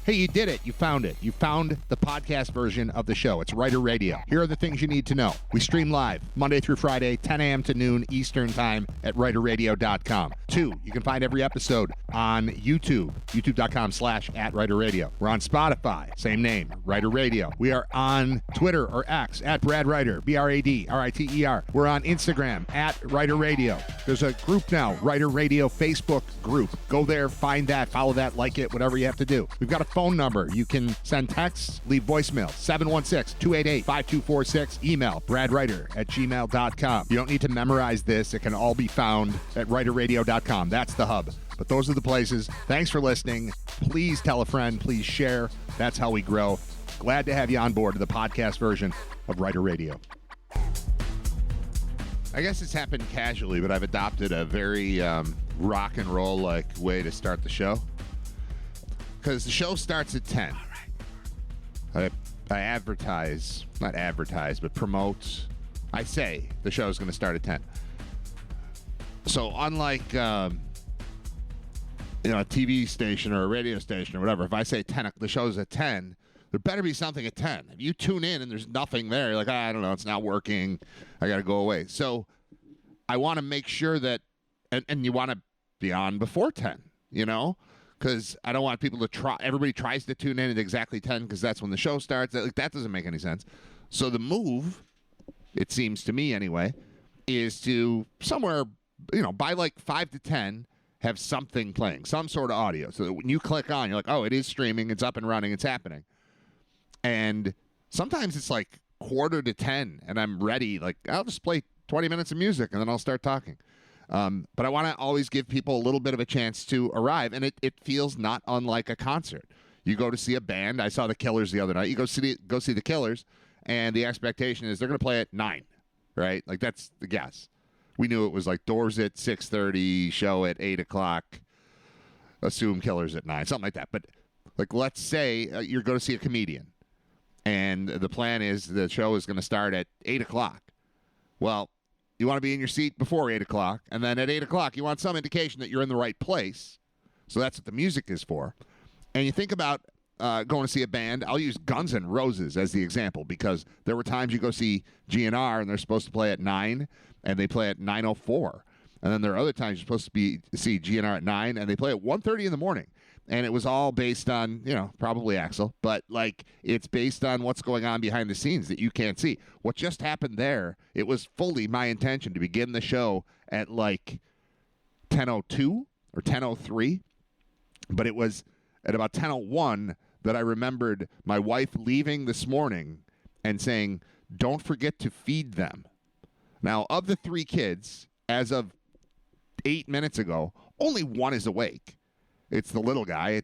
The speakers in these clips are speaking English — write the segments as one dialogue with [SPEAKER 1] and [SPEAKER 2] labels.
[SPEAKER 1] Hey, you did it. You found it. You found the podcast version of the show. It's Writer Radio. Here are the things you need to know. We stream live Monday through Friday, 10 a.m. to noon Eastern Time at writerradio.com. 2, you can find every episode on YouTube, youtube.com/@writerradio. We're on Spotify, same name, Writer Radio. We are on Twitter or X @BradWriter, BradRiter. We're on Instagram @Writer Radio. There's a group now, Writer Radio Facebook group. Go there, find that, follow that, like it, whatever you have to do. We've got a phone number. You can send texts, leave voicemail, 716-288-5246. Email, bradwriter@gmail.com. You don't need to memorize this. It can all be found at writerradio.com. That's the hub. But those are the places. Thanks for listening. Please tell a friend. Please share. That's how we grow. Glad to have you on board to the podcast version of Writer Radio. I guess it's happened casually, but I've adopted a very rock and roll-like way to start the show. Because the show starts at 10. I advertise, not advertise, but promote. I say the show is going to start at 10. So unlike a TV station or a radio station or whatever, if I say 10, the show's at 10, there better be something at 10. If you tune in and there's nothing there, you're like, I don't know, it's not working, I got to go away. So I want to make sure that, and you want to be on before 10, because I don't want people to try. Everybody tries to tune in at exactly 10 because that's when the show starts. That doesn't make any sense. So the move, it seems to me anyway, is to somewhere, by like 5 to 10, have something playing, some sort of audio. So that when you click on, you're like, oh, it is streaming, it's up and running, it's happening. And sometimes it's like 9:45, and I'm ready. Like, I'll just play 20 minutes of music, and then I'll start talking. But I want to always give people a little bit of a chance to arrive, and it feels not unlike a concert. You go to see a band. I saw the Killers the other night. You go see the Killers, and the expectation is they're going to play at 9, right? Like, that's the guess. We knew it was like doors at 6:30, show at 8 o'clock, assume Killers at 9, something like that. But like, let's say you're going to see a comedian, and the plan is the show is going to start at 8 o'clock. Well, you want to be in your seat before 8 o'clock, and then at 8 o'clock, you want some indication that you're in the right place. So that's what the music is for. And you think about going to see a band. I'll use Guns N' Roses as the example, because there were times you go see GNR, and they're supposed to play at 9, and they play at 9:04. And then there are other times you're supposed to see GNR at 9, and they play at 1:30 in the morning. And it was all based on, probably Axl, but like, it's based on what's going on behind the scenes that you can't see. What just happened there, it was fully my intention to begin the show at like 10:02 or 10:03, but it was at about 10:01 that I remembered my wife leaving this morning and saying, don't forget to feed them. Now, of the 3 kids, as of 8 minutes ago, only one is awake. It's the little guy.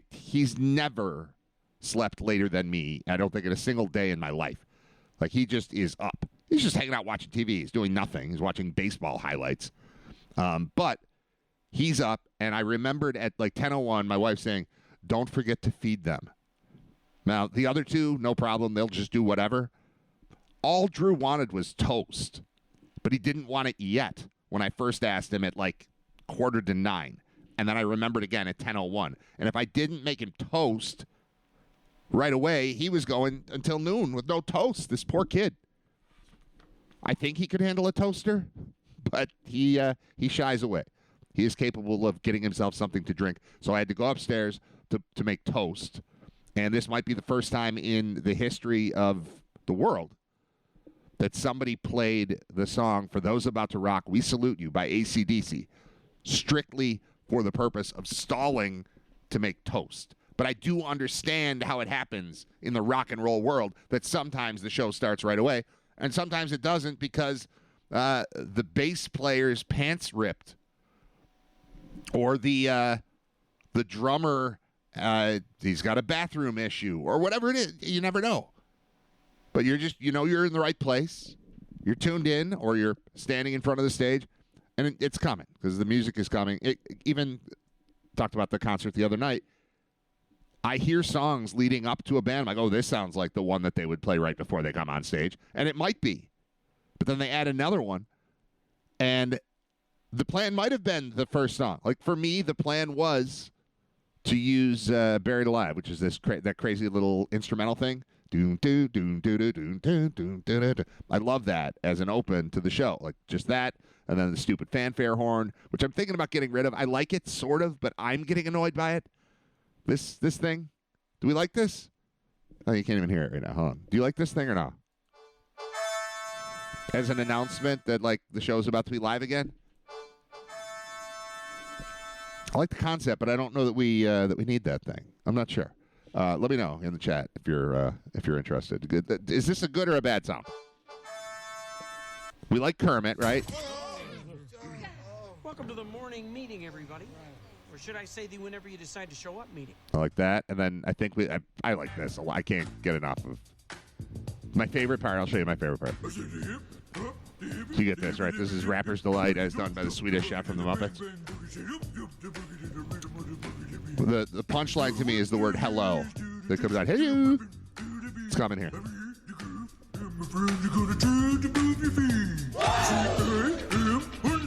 [SPEAKER 1] He's never slept later than me, I don't think, in a single day in my life. Like, he just is up. He's just hanging out watching TV. He's doing nothing. He's watching baseball highlights. But he's up, and I remembered at like 10:01 my wife saying, don't forget to feed them. Now, the other 2, no problem. They'll just do whatever. All Drew wanted was toast, but he didn't want it yet when I first asked him at like 8:45. And then I remembered again at 10:01. And if I didn't make him toast right away, he was going until noon with no toast. This poor kid. I think he could handle a toaster, but he shies away. He is capable of getting himself something to drink. So I had to go upstairs to make toast. And this might be the first time in the history of the world that somebody played the song For Those About to Rock, We Salute You by AC/DC, strictly for the purpose of stalling to make toast. But I do understand how it happens in the rock and roll world, that sometimes the show starts right away, and sometimes it doesn't because the bass player's pants ripped, or the drummer, he's got a bathroom issue, or whatever it is. You never know. But you're just, you're in the right place. You're tuned in, or you're standing in front of the stage, and it's coming because the music is coming. Even talked about the concert the other night. I hear songs leading up to a band. I'm like, oh, this sounds like the one that they would play right before they come on stage. And it might be. But then they add another one. And the plan might have been the first song. Like, for me, the plan was to use Buried Alive, which is that crazy little instrumental thing. Doom, doo, doom, doo, doo, doom, doo, doom, doo, doo, doo. I love that as an open to the show. Like just that, and then the stupid fanfare horn, which I'm thinking about getting rid of. I like it, sort of, but I'm getting annoyed by it. This thing. Do we like this? Oh, you can't even hear it right now. Hold on. Do you like this thing or not? As an announcement that, like, the show's about to be live again? I like the concept, but I don't know that we need that thing. I'm not sure. Let me know in the chat if you're interested. Good. Is this a good or a bad sound? We like Kermit, right?
[SPEAKER 2] Welcome to the morning meeting, everybody. Or should I say the whenever you decide to show up meeting?
[SPEAKER 1] I like that. And then I think I like this a lot. I can't get enough of my favorite part. I'll show you my favorite part. You get this, right? This is Rapper's Delight as done by the Swedish Chef from the Muppets. The punchline to me is the word hello that comes out. Hello. It's coming here.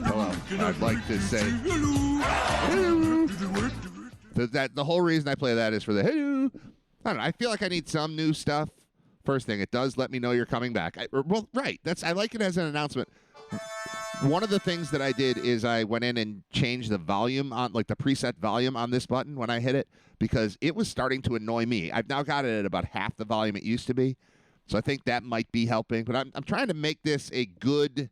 [SPEAKER 1] Hello. I'd like to say hello. The whole reason I play that is for the hello. I don't know. I feel like I need some new stuff. First thing, it does let me know you're coming back. Well, right. I like it as an announcement. One of the things that I did is I went in and changed the volume on, like the preset volume on this button when I hit it, because it was starting to annoy me. I've now got it at about half the volume it used to be. So I think that might be helping. But I'm trying to make this a good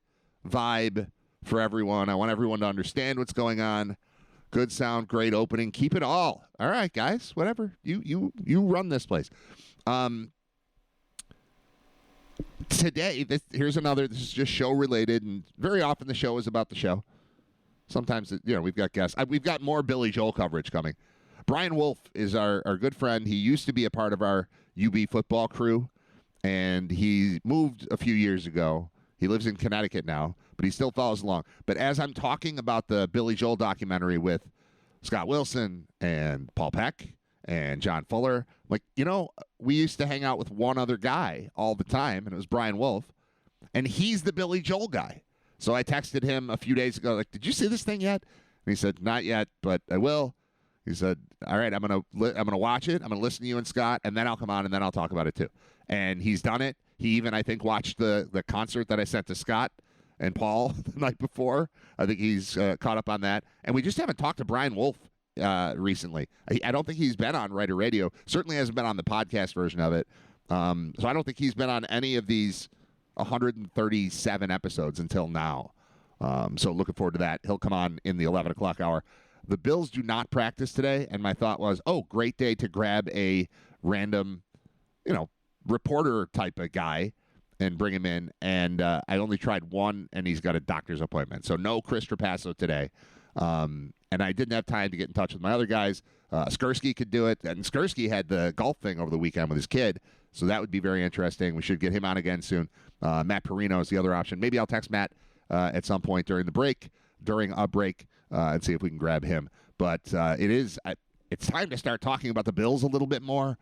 [SPEAKER 1] vibe for everyone. I want everyone to understand what's going on. Good sound, great opening. Keep it all. All right, guys. Whatever. You run this place. Today, here's another. This is just show related, and very often the show is about the show. Sometimes, we've got guests. We've got more Billy Joel coverage coming. Brian Wolff is our good friend. He used to be a part of our UB football crew, and he moved a few years ago. He lives in Connecticut now, but he still follows along. But as I'm talking about the Billy Joel documentary with Scott Wilson and Paul Peck and John Fuller, like, we used to hang out with one other guy all the time, and it was Brian Wolff, and he's the Billy Joel guy. So I texted him a few days ago, like, did you see this thing yet? And he said, not yet, but I will. He said, all right, I'm gonna watch it. I'm gonna listen to you and Scott, and then I'll come on, and then I'll talk about it too. And he's done it. He even, I think, watched the concert that I sent to Scott and Paul the night before. I think he's caught up on that. And we just haven't talked to Brian Wolff recently. I don't think he's been on Writer Radio. Certainly hasn't been on the podcast version of it. So I don't think he's been on any of these 137 episodes until now. So looking forward to that. He'll come on in the 11 o'clock hour. The Bills do not practice today, and my thought was, great day to grab a random, reporter type of guy and bring him in. And I only tried one, and he's got a doctor's appointment. So no Chris Trapasso today. And I didn't have time to get in touch with my other guys. Skursky could do it, and Skursky had the golf thing over the weekend with his kid, so that would be very interesting. We should get him on again soon. Matt Perino is the other option. Maybe I'll text Matt at some point during a break, and see if we can grab him. But it's time to start talking about the Bills a little bit more,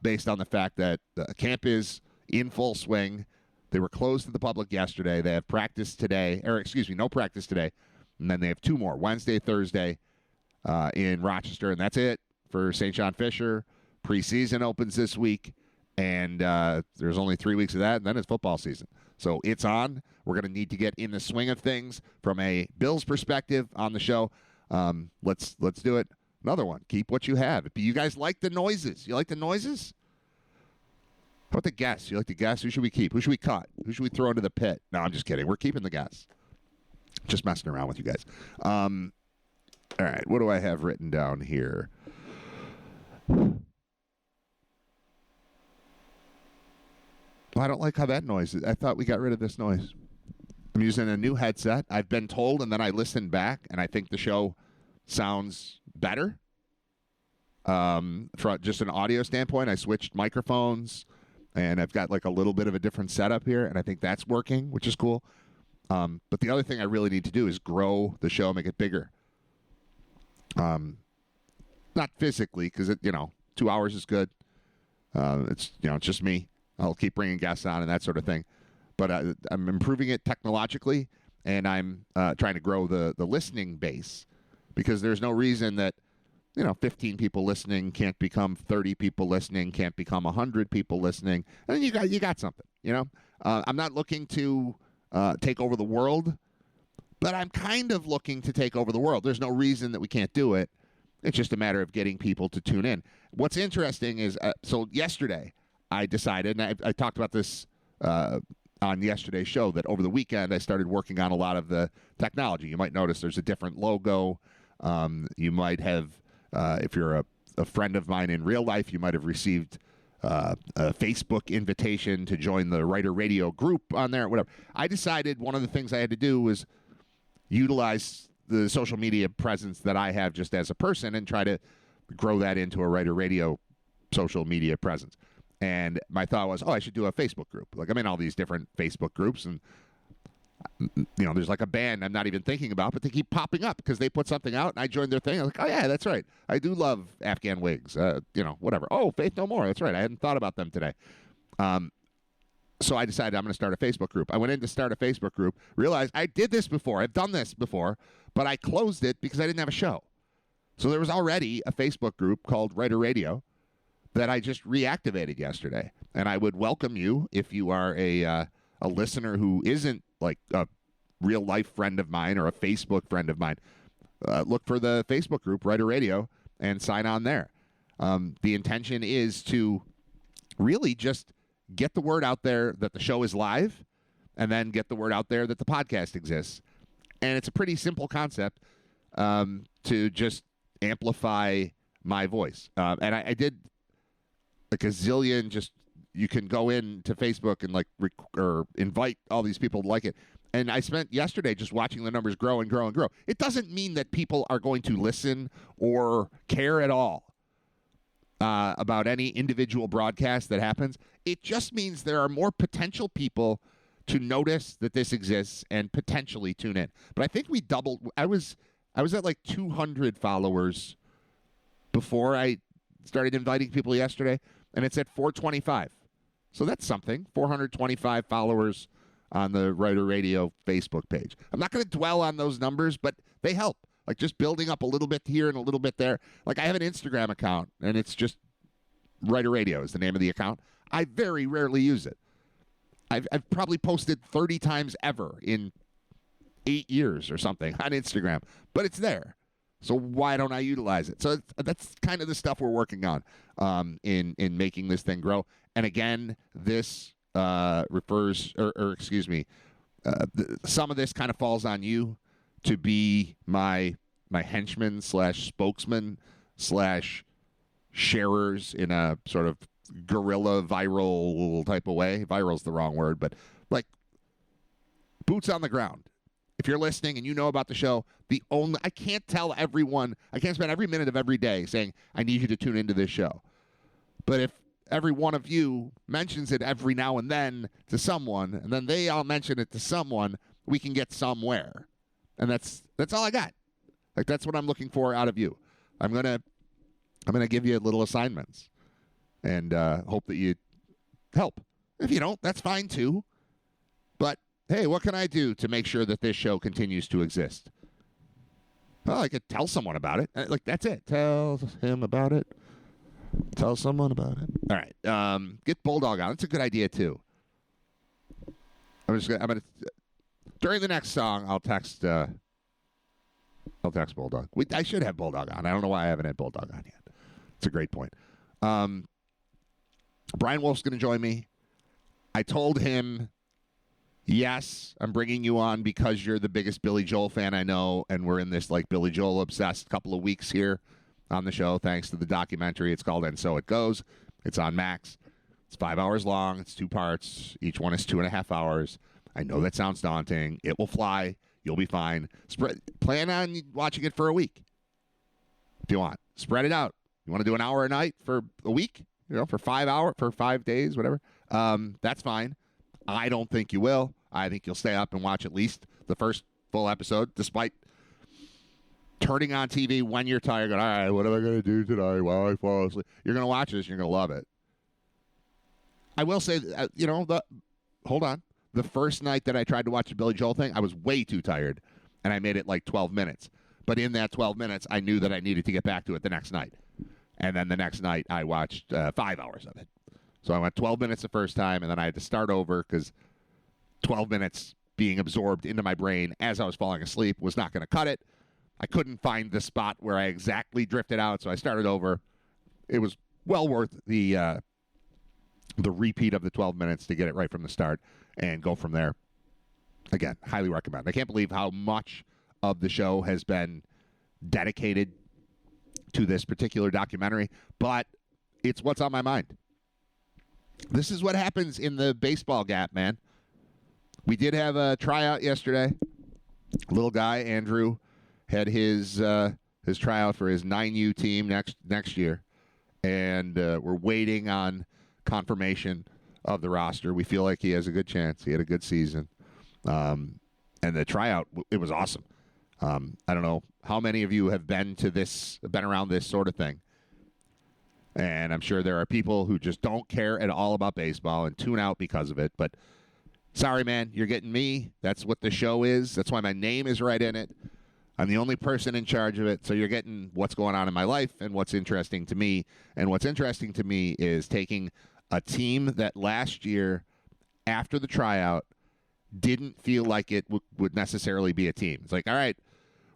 [SPEAKER 1] based on the fact that camp is in full swing. They were closed to the public yesterday. They have practice today, no practice today. And then they have two more, Wednesday, Thursday in Rochester. And that's it for St. John Fisher. Preseason opens this week. And there's only 3 weeks of that, and then it's football season. So it's on. We're going to need to get in the swing of things from a Bills perspective on the show. Let's do it. Another one. Keep what you have. You guys like the noises? You like the noises? How about the guests? You like the guests? Who should we keep? Who should we cut? Who should we throw into the pit? No, I'm just kidding. We're keeping the guests. Just messing around with you guys. All right, what do I have written down here? I don't like how that noise is. I thought we got rid of this noise. I'm using a new headset. I've been told, and then I listened back, and I think the show sounds better. From just an audio standpoint, I switched microphones, and I've got like a little bit of a different setup here, and I think that's working, which is cool. But the other thing I really need to do is grow the show, make it bigger. Not physically, because 2 hours is good. It's just me. I'll keep bringing guests on and that sort of thing. But I'm improving it technologically, and I'm trying to grow the listening base, because there's no reason that 15 people listening can't become 30 people listening, can't become 100 people listening, and then you got something. I'm not looking to take over the world, but I'm kind of looking to take over the world. There's no reason that we can't do it. It's just a matter of getting people to tune in. What's interesting is, so yesterday I decided, and I talked about this on yesterday's show, that over the weekend I started working on a lot of the technology. You might notice there's a different logo. You might have, if you're a friend of mine in real life, you might have received a Facebook invitation to join the Writer Radio group on there, whatever. I decided one of the things I had to do was utilize the social media presence that I have just as a person and try to grow that into a Writer Radio social media presence. And my thought was, I should do a Facebook group. Like, I'm in all these different Facebook groups, and there's like a band I'm not even thinking about, but they keep popping up because they put something out, and I joined their thing. I was like, oh yeah, that's right. I do love Afghan Wigs. Whatever. Oh, Faith No More. That's right. I hadn't thought about them today. So I decided I'm going to start a Facebook group. I went in to start a Facebook group, realized I did this before. I've done this before, but I closed it because I didn't have a show. So there was already a Facebook group called Writer Radio that I just reactivated yesterday. And I would welcome you if you are a listener who isn't like a real life friend of mine or a Facebook friend of mine. Look for the Facebook group, Writer Radio, and sign on there. The intention is to really just get the word out there that the show is live, and then get the word out there that the podcast exists. And it's a pretty simple concept to just amplify my voice. And I did like a zillion, you can go in to Facebook and or invite all these people to like it. And I spent yesterday just watching the numbers grow and grow and grow. It doesn't mean that people are going to listen or care at all about any individual broadcast that happens. It just means there are more potential people to notice that this exists and potentially tune in. But I think we doubled. I was at like 200 followers before I started inviting people yesterday, and it's at 425. So that's something. 425 followers on the Writer Radio Facebook page. I'm not going to dwell on those numbers, but they help. Like just building up a little bit here and a little bit there. Like I have an Instagram account, and it's just Writer Radio is the name of the account. I very rarely use it. I've probably posted 30 times ever in 8 years or something on Instagram, but it's there. So why don't I utilize it? So that's kind of the stuff we're working on in making this thing grow. And again, this refers, or excuse me, some of this kind of falls on you to be my henchman / spokesman / sharers in a sort of guerrilla viral type of way. Viral's the wrong word, but like boots on the ground. If you're listening and you know about the show, I can't tell everyone, I can't spend every minute of every day saying, I need you to tune into this show. But if every one of you mentions it every now and then to someone, and then they all mention it to someone, we can get somewhere. And that's all I got. Like that's what I'm looking for out of you. I'm gonna give you little assignments and hope that you help. If you don't, that's fine too. But hey, what can I do to make sure that this show continues to exist? Well, I could tell someone about it. Like that's it. Tell him about it. Tell someone about it. All right. Get Bulldog on. That's a good idea too. I'm gonna during the next song, I'll text Bulldog. I should have Bulldog on. I don't know why I haven't had Bulldog on yet. It's a great point. Brian Wolff's going to join me. I told him, yes, I'm bringing you on because you're the biggest Billy Joel fan I know, and we're in this like Billy Joel obsessed couple of weeks here on the show thanks to the documentary. It's called And So It Goes. It's on Max. It's 5 hours long. It's 2 parts. Each one is 2.5 hours. I know that sounds daunting. It will fly. You'll be fine. Plan on watching it for a week if you want. Spread it out. You want to do an hour a night for a week? For 5 days, whatever. That's fine. I don't think you will. I think you'll stay up and watch at least the first full episode, despite turning on TV when you're tired. Going, all right, what am I going to do today while I fall asleep? You're going to watch this. You're going to love it. I will say, hold on. The first night that I tried to watch the Billy Joel thing, I was way too tired, and I made it like 12 minutes. But in that 12 minutes, I knew that I needed to get back to it the next night. And then the next night, I watched 5 hours of it. So I went 12 minutes the first time, and then I had to start over because 12 minutes being absorbed into my brain as I was falling asleep was not going to cut it. I couldn't find the spot where I exactly drifted out, so I started over. It was well worth the repeat of the 12 minutes to get it right from the start and go from there. Again, highly recommend. I can't believe how much of the show has been dedicated to this particular documentary, but it's what's on my mind. This is what happens in the baseball gap, man. We did have a tryout yesterday. Little guy, Andrew, had his tryout for his 9U team next year, and we're waiting on confirmation of the roster. We feel like he has a good chance. He had a good season. And the tryout, it was awesome. I don't know how many of you have been around this sort of thing. And I'm sure there are people who just don't care at all about baseball and tune out because of it. But sorry, man, you're getting me. That's what the show is. That's why my name is right in it. I'm the only person in charge of it. So you're getting what's going on in my life and what's interesting to me. And what's interesting to me is taking a team that last year, after the tryout, didn't feel like it would necessarily be a team. It's like, all right,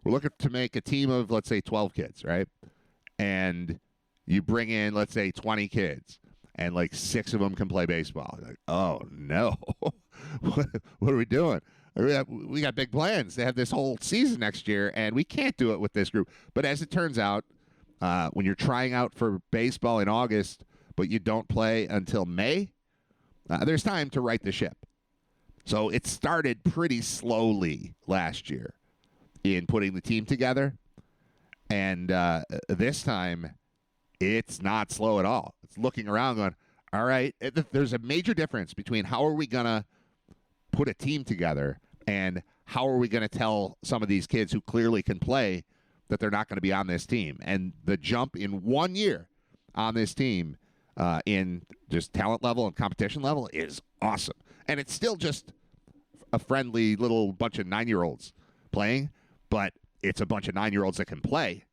[SPEAKER 1] we're looking to make a team of, let's say, 12 kids, right? And you bring in, let's say, 20 kids, and like 6 of them can play baseball. You're like, oh, no. What are we doing? We got big plans. They have this whole season next year, and we can't do it with this group. But as it turns out, when you're trying out for baseball in August, but you don't play until May, there's time to right the ship. So it started pretty slowly last year in putting the team together. And this time, it's not slow at all. It's looking around going, all right, there's a major difference between how are we going to put a team together and how are we going to tell some of these kids who clearly can play that they're not going to be on this team. And the jump in 1 year on this team in just talent level and competition level is awesome. And it's still just a friendly little bunch of 9-year-olds playing, but it's a bunch of 9-year-olds that can play.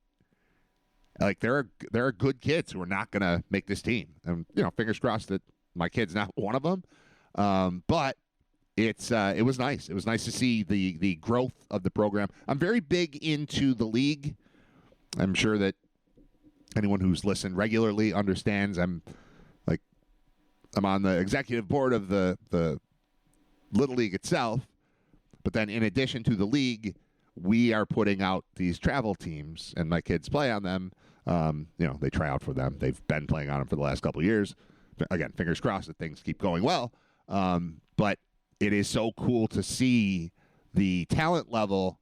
[SPEAKER 1] Like there are good kids who are not going to make this team, and fingers crossed that my kid's not one of them. But it was nice. It was nice to see the growth of the program. I'm very big into the league. I'm sure that anyone who's listened regularly understands. I'm on the executive board of the Little League itself, but then in addition to the league, we are putting out these travel teams, and my kids play on them. They try out for them. They've been playing on them for the last couple of years. Again, fingers crossed that things keep going well. But it is so cool to see the talent level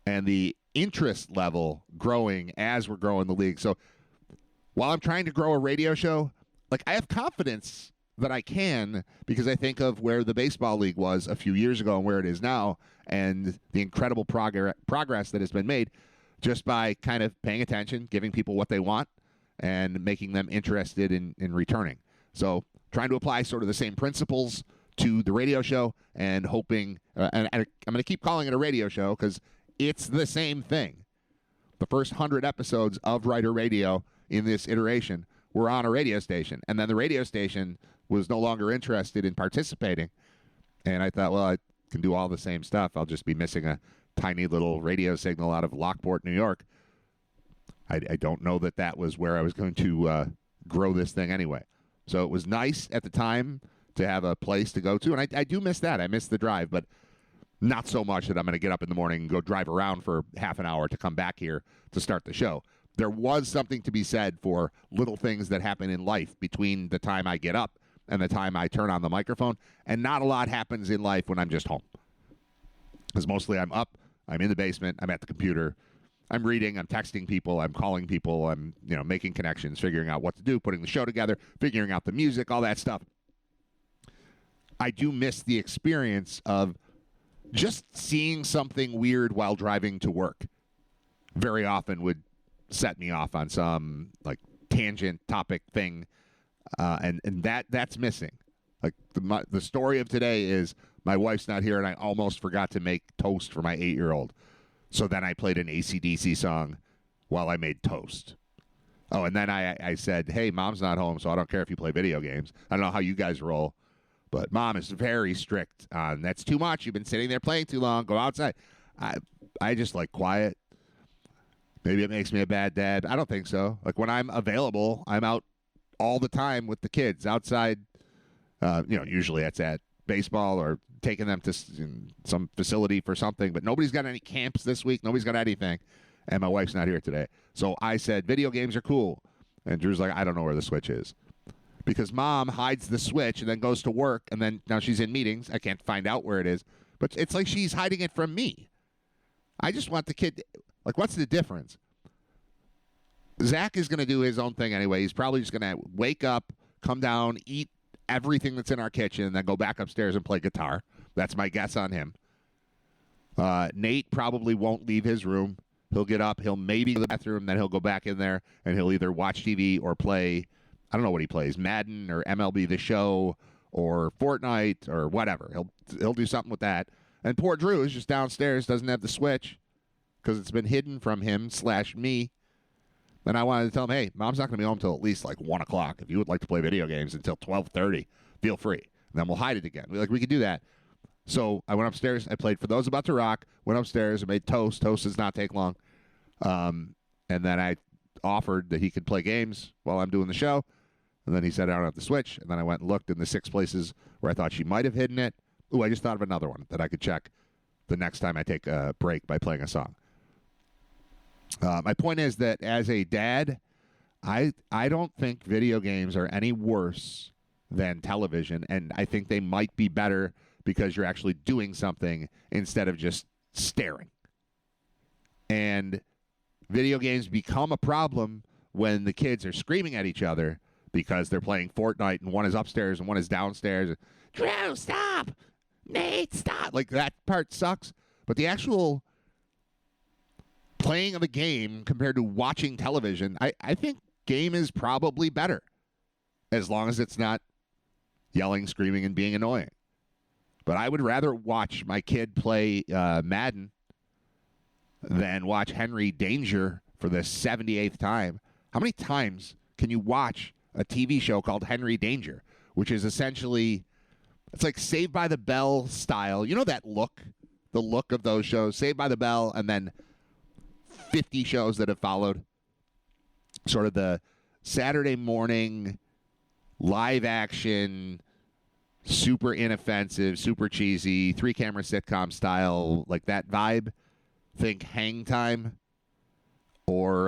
[SPEAKER 1] and the interest level growing as we're growing the league. So while I'm trying to grow a radio show, I have confidence that I can, because I think of where the baseball league was a few years ago and where it is now, and the incredible progress that has been made just by kind of paying attention, giving people what they want, and making them interested in returning. So trying to apply sort of the same principles to the radio show and hoping, and I'm going to keep calling it a radio show because it's the same thing. The first 100 episodes of Writer Radio in this iteration were on a radio station, and then the radio station was no longer interested in participating. And I thought, well, I can do all the same stuff. I'll just be missing a tiny little radio signal out of Lockport, New York. I don't know that was where I was going to grow this thing anyway. So it was nice at the time to have a place to go to. And I do miss that. I miss the drive, but not so much that I'm going to get up in the morning and go drive around for half an hour to come back here to start the show. There was something to be said for little things that happen in life between the time I get up and the time I turn on the microphone. And not a lot happens in life when I'm just home. Because mostly I'm up, I'm in the basement, I'm at the computer, I'm reading, I'm texting people, I'm calling people, I'm making connections, figuring out what to do, putting the show together, figuring out the music, all that stuff. I do miss the experience of just seeing something weird while driving to work. Very often would set me off on some tangent topic thing. And that's missing. The story of today is my wife's not here, and I almost forgot to make toast for my 8-year-old. So then I played an AC/DC song while I made toast. Oh, and then I said, hey, Mom's not home, so I don't care if you play video games. I don't know how you guys roll, but Mom is very strict on that's too much. You've been sitting there playing too long. Go outside. I just like quiet. Maybe it makes me a bad dad. I don't think so. Like when I'm available, I'm out all the time with the kids outside. Usually that's at baseball or taking them to some facility for something. But nobody's got any camps this week. Nobody's got anything. And my wife's not here today. So I said, video games are cool. And Drew's like, I don't know where the Switch is. Because Mom hides the Switch and then goes to work. And then now she's in meetings. I can't find out where it is. But it's like she's hiding it from me. I just want the kid. Like, what's the difference? Zach is going to do his own thing anyway. He's probably just going to wake up, come down, eat everything that's in our kitchen, and then go back upstairs and play guitar. That's my guess on him. Nate probably won't leave his room. He'll get up, he'll maybe go to the bathroom, then he'll go back in there, and he'll either watch TV or play, I don't know what he plays, Madden or MLB The Show or Fortnite or whatever. He'll do something with that. And poor Drew is just downstairs, doesn't have the Switch because it's been hidden from him/me. And I wanted to tell him, hey, Mom's not going to be home until at least like 1 o'clock. If you would like to play video games until 12:30, feel free. And then we'll hide it again. We could do that. So I went upstairs. I played For Those About to Rock. Went upstairs and made toast. Toast does not take long. And then I offered that he could play games while I'm doing the show. And then he said, I don't have the Switch. And then I went and looked in the 6 places where I thought she might have hidden it. Ooh, I just thought of another one that I could check the next time I take a break by playing a song. My point is that as a dad, I don't think video games are any worse than television. And I think they might be better because you're actually doing something instead of just staring. And video games become a problem when the kids are screaming at each other because they're playing Fortnite and one is upstairs and one is downstairs. Drew, stop! Nate, stop! Like, that part sucks. But the actual playing of a game compared to watching television, I think game is probably better as long as it's not yelling, screaming, and being annoying. But I would rather watch my kid play Madden than watch Henry Danger for the 78th time. How many times can you watch a TV show called Henry Danger, which is essentially, it's like Saved by the Bell style. You know that look? The look of those shows, Saved by the Bell, and then 50 shows that have followed. Sort of the Saturday morning live action, super inoffensive, super cheesy, 3-camera sitcom style, like that vibe. Think Hang Time, or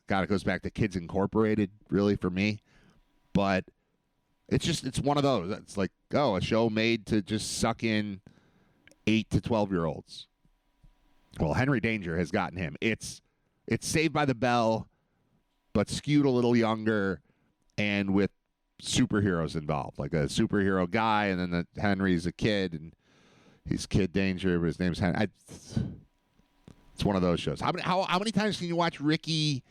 [SPEAKER 1] God, it goes back to Kids Incorporated, really, for me. But it's one of those. It's like, a show made to just suck in 8 to 12-year-olds. Well, Henry Danger has gotten him. It's Saved by the Bell, but skewed a little younger and with superheroes involved, like a superhero guy, and then Henry's a kid, and he's Kid Danger, but his name's Henry. It's one of those shows. How many times can you watch Ricky?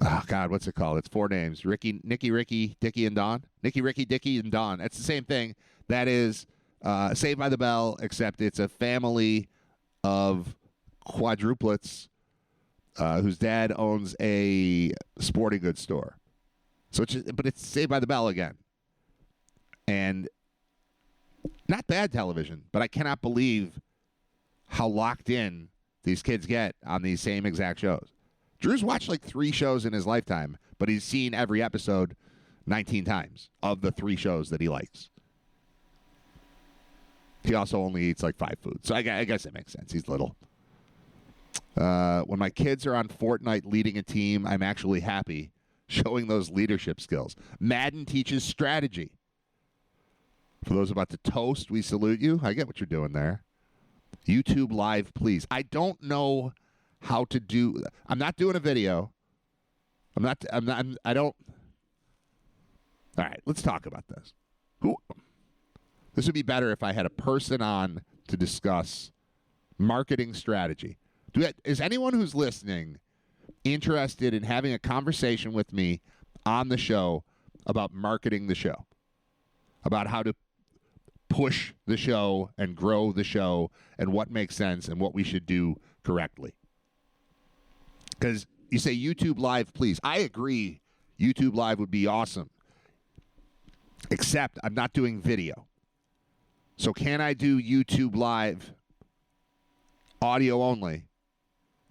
[SPEAKER 1] Oh, God, what's it called? It's 4 names. Nicky, Ricky, Dickie, and Don. Nicky, Ricky, Dickie, and Don. That's the same thing. That is Saved by the Bell, except it's a family of quadruplets whose dad owns a sporting goods store. So it's Saved by the Bell again. And not bad television, but I cannot believe how locked in these kids get on these same exact shows. Drew's watched like 3 shows in his lifetime, but he's seen every episode 19 times of the 3 shows that he likes. He also only eats like 5 foods. So I guess it makes sense. He's little. When my kids are on Fortnite leading a team, I'm actually happy, showing those leadership skills. Madden teaches strategy. For those about to toast, we salute you. I get what you're doing there. YouTube Live, please. I don't know how to do. I'm not doing a video. I don't. All right, let's talk about this. This would be better if I had a person on to discuss marketing strategy. Is anyone who's listening interested in having a conversation with me on the show about marketing the show? About how to push the show and grow the show and what makes sense and what we should do correctly. Because you say YouTube Live, please. I agree YouTube Live would be awesome. Except I'm not doing video. So can I do YouTube Live audio only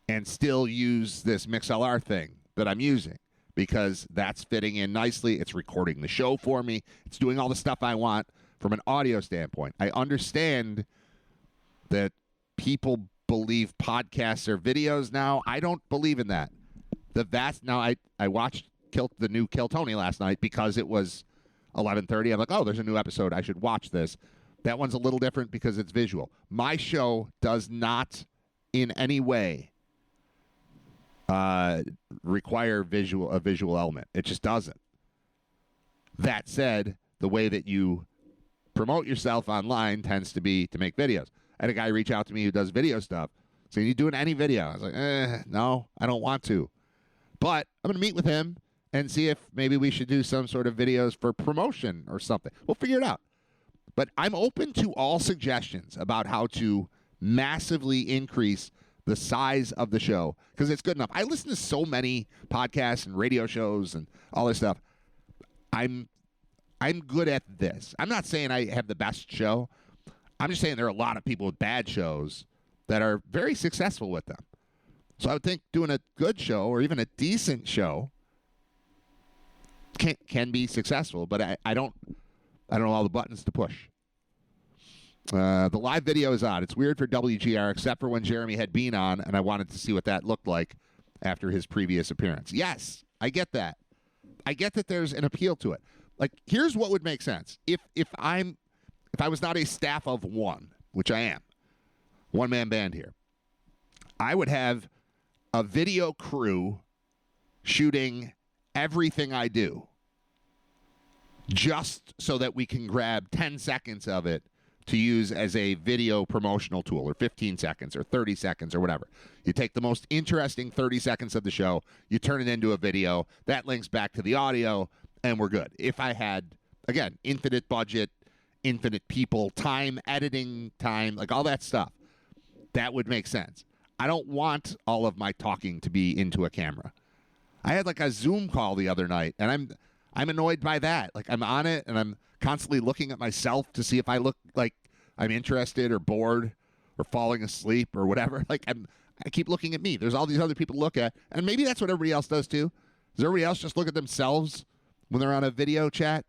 [SPEAKER 1] and still use this MixLR thing that I'm using? Because that's fitting in nicely. It's recording the show for me. It's doing all the stuff I want from an audio standpoint. I understand that people believe podcasts are videos now. I don't believe in that. I watched the new Kill Tony last night because it was 11:30. I'm like, oh, there's a new episode. I should watch this. That one's a little different because it's visual. My show does not in any way require a visual element. It just doesn't. That said, the way that you promote yourself online tends to be to make videos. I had a guy reach out to me who does video stuff. So, you doing any video? I was like, no, I don't want to. But I'm going to meet with him and see if maybe we should do some sort of videos for promotion or something. We'll figure it out. But I'm open to all suggestions about how to massively increase the size of the show because it's good enough. I listen to so many podcasts and radio shows and all this stuff. I'm good at this. I'm not saying I have the best show. I'm just saying there are a lot of people with bad shows that are very successful with them. So I would think doing a good show or even a decent show can be successful, but I don't know all the buttons to push. The live video is on. It's weird for WGR, except for when Jeremy had Bean on, and I wanted to see what that looked like after his previous appearance. Yes, I get that. I get that there's an appeal to it. Like, here's what would make sense. If I was not a staff of one, which I am, one-man band here, I would have a video crew shooting everything I do just so that we can grab 10 seconds of it to use as a video promotional tool, or 15 seconds or 30 seconds or whatever. You take the most interesting 30 seconds of the show, you turn it into a video, that links back to the audio, and we're good. If I had, again, infinite budget, infinite people, time, editing time, like all that stuff, that would make sense. I don't want all of my talking to be into a camera. I had like a Zoom call the other night, and I'm annoyed by that. Like, I'm on it, and I'm constantly looking at myself to see if I look like I'm interested or bored or falling asleep or whatever. Like, I keep looking at me. There's all these other people to look at, and maybe that's what everybody else does too. Does everybody else just look at themselves when they're on a video chat?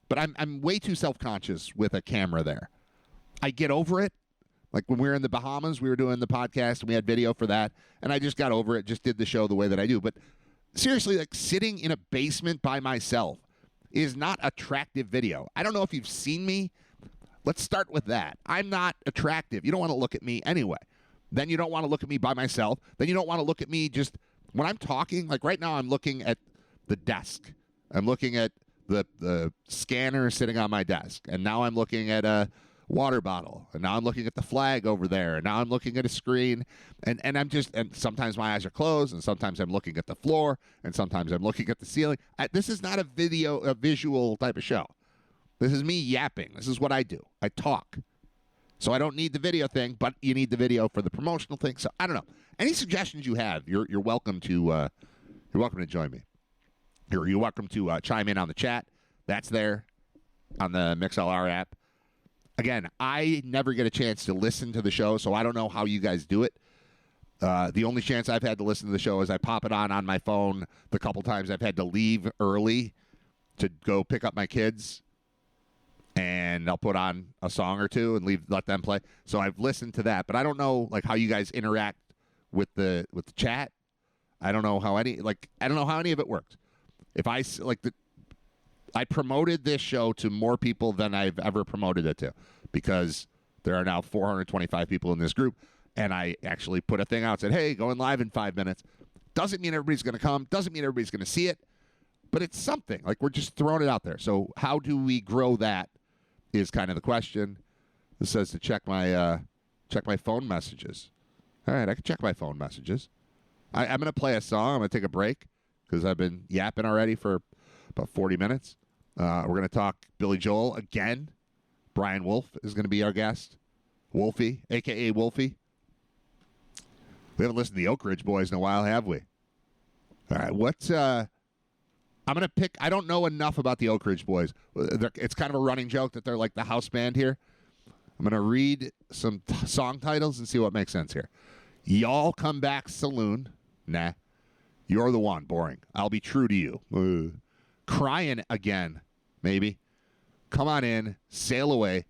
[SPEAKER 1] But I'm way too self-conscious with a camera there. I get over it. Like when we were in the Bahamas, we were doing the podcast, and we had video for that, and I just got over it, just did the show the way that I do. But seriously, like sitting in a basement by myself is not attractive video. I don't know if you've seen me. Let's start with that. I'm not attractive. You don't want to look at me anyway. Then you don't want to look at me by myself. Then you don't want to look at me just when I'm talking. Like right now, I'm looking at the desk. I'm looking at the scanner sitting on my desk. And now I'm looking at a water bottle. And now I'm looking at the flag over there. And now I'm looking at a screen. And and sometimes my eyes are closed. And sometimes I'm looking at the floor. And sometimes I'm looking at the ceiling. This is not a visual type of show. This is me yapping. This is what I do. I talk. So I don't need the video thing, but you need the video for the promotional thing. So I don't know. Any suggestions you have, you're welcome to join me. You're welcome to chime in on the chat. That's there on the MixLR app. Again, I never get a chance to listen to the show, so I don't know how you guys do it. The only chance I've had to listen to the show is I pop it on my phone the couple times I've had to leave early to go pick up my kids. And I'll put on a song or two and let them play. So I've listened to that, but I don't know like how you guys interact with the chat. I don't know how any of it works. If I promoted this show to more people than I've ever promoted it to, because there are now 425 people in this group, and I actually put a thing out and said, "Hey, going live in 5 minutes." Doesn't mean everybody's going to come. Doesn't mean everybody's going to see it, but it's something. Like we're just throwing it out there. So how do we grow that? Is kind of the question. This says to check my phone messages. All right, I can check my phone messages. I'm going to play a song. I'm going to take a break because I've been yapping already for about 40 minutes. We're going to talk Billy Joel again. Brian Wolff is going to be our guest. Wolfie, a.k.a. Wolfie. We haven't listened to the Oak Ridge Boys in a while, have we? All right, what's I'm going to pick. I don't know enough about the Oak Ridge Boys. It's kind of a running joke that they're like the house band here. I'm going to read some song titles and see what makes sense here. Y'all Come Back Saloon. Nah. You're the One. Boring. I'll Be True to You. Crying Again. Maybe. Come On In. Sail Away.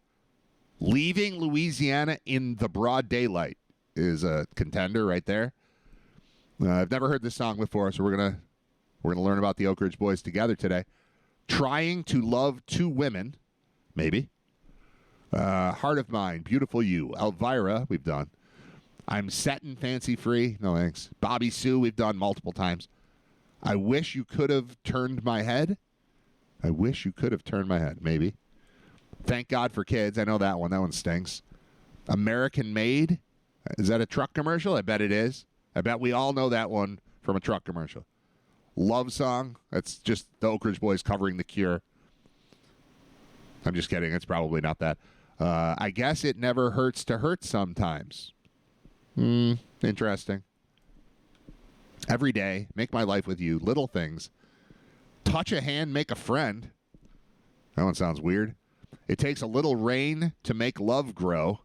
[SPEAKER 1] Leaving Louisiana in the Broad Daylight is a contender right there. I've never heard this song before, so we're gonna learn about the Oak Ridge Boys together today. Trying to Love Two Women, maybe. Heart of Mine, Beautiful You. Elvira, we've done. I'm Settin' Fancy Free, no thanks. Bobby Sue, we've done multiple times. I Wish You Could Have Turned My Head. I Wish You Could Have Turned My Head, maybe. Thank God for Kids, I know that one. That one stinks. American Made. Is that a truck commercial? I bet it is. I bet we all know that one from a truck commercial. Love Song. That's just the Oak Ridge Boys covering The Cure. I'm just kidding. It's probably not that. I Guess It Never Hurts to Hurt Sometimes. Interesting. Every Day. Make My Life With You. Little Things. Touch a Hand, Make a Friend. That one sounds weird. It Takes a Little Rain to Make Love Grow.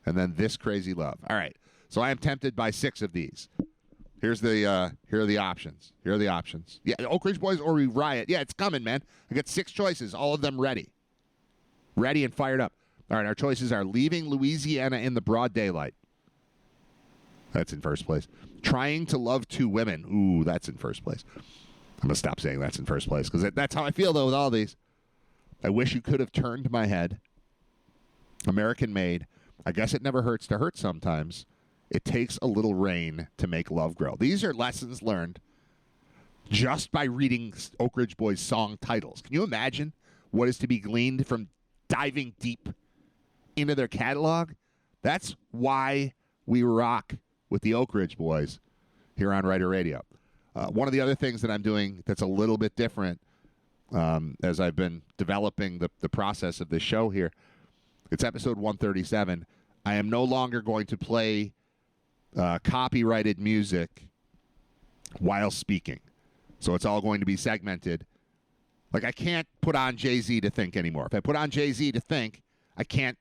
[SPEAKER 1] And then This Crazy Love. All right. So I am tempted by 6 of these. Here are the options. Here are the options. Yeah, Oak Ridge Boys or We Riot. Yeah, it's coming, man. I got 6 choices, all of them ready. Ready and fired up. All right, our choices are Leaving Louisiana in the Broad Daylight. That's in first place. Trying to Love Two Women. Ooh, that's in first place. I'm going to stop saying that's in first place because that's how I feel, though, with all these. I Wish You Could Have Turned My Head. American Made. I Guess It Never Hurts to Hurt Sometimes. It Takes a Little Rain to Make Love Grow. These are lessons learned just by reading Oak Ridge Boys song titles. Can you imagine what is to be gleaned from diving deep into their catalog? That's why we rock with the Oak Ridge Boys here on Writer Radio. One of the other things that I'm doing that's a little bit different as I've been developing the process of this show here, it's episode 137. I am no longer going to play copyrighted music while speaking. So it's all going to be segmented. Like, I can't put on Jay-Z to Think anymore. If I put on Jay-Z to Think, I can't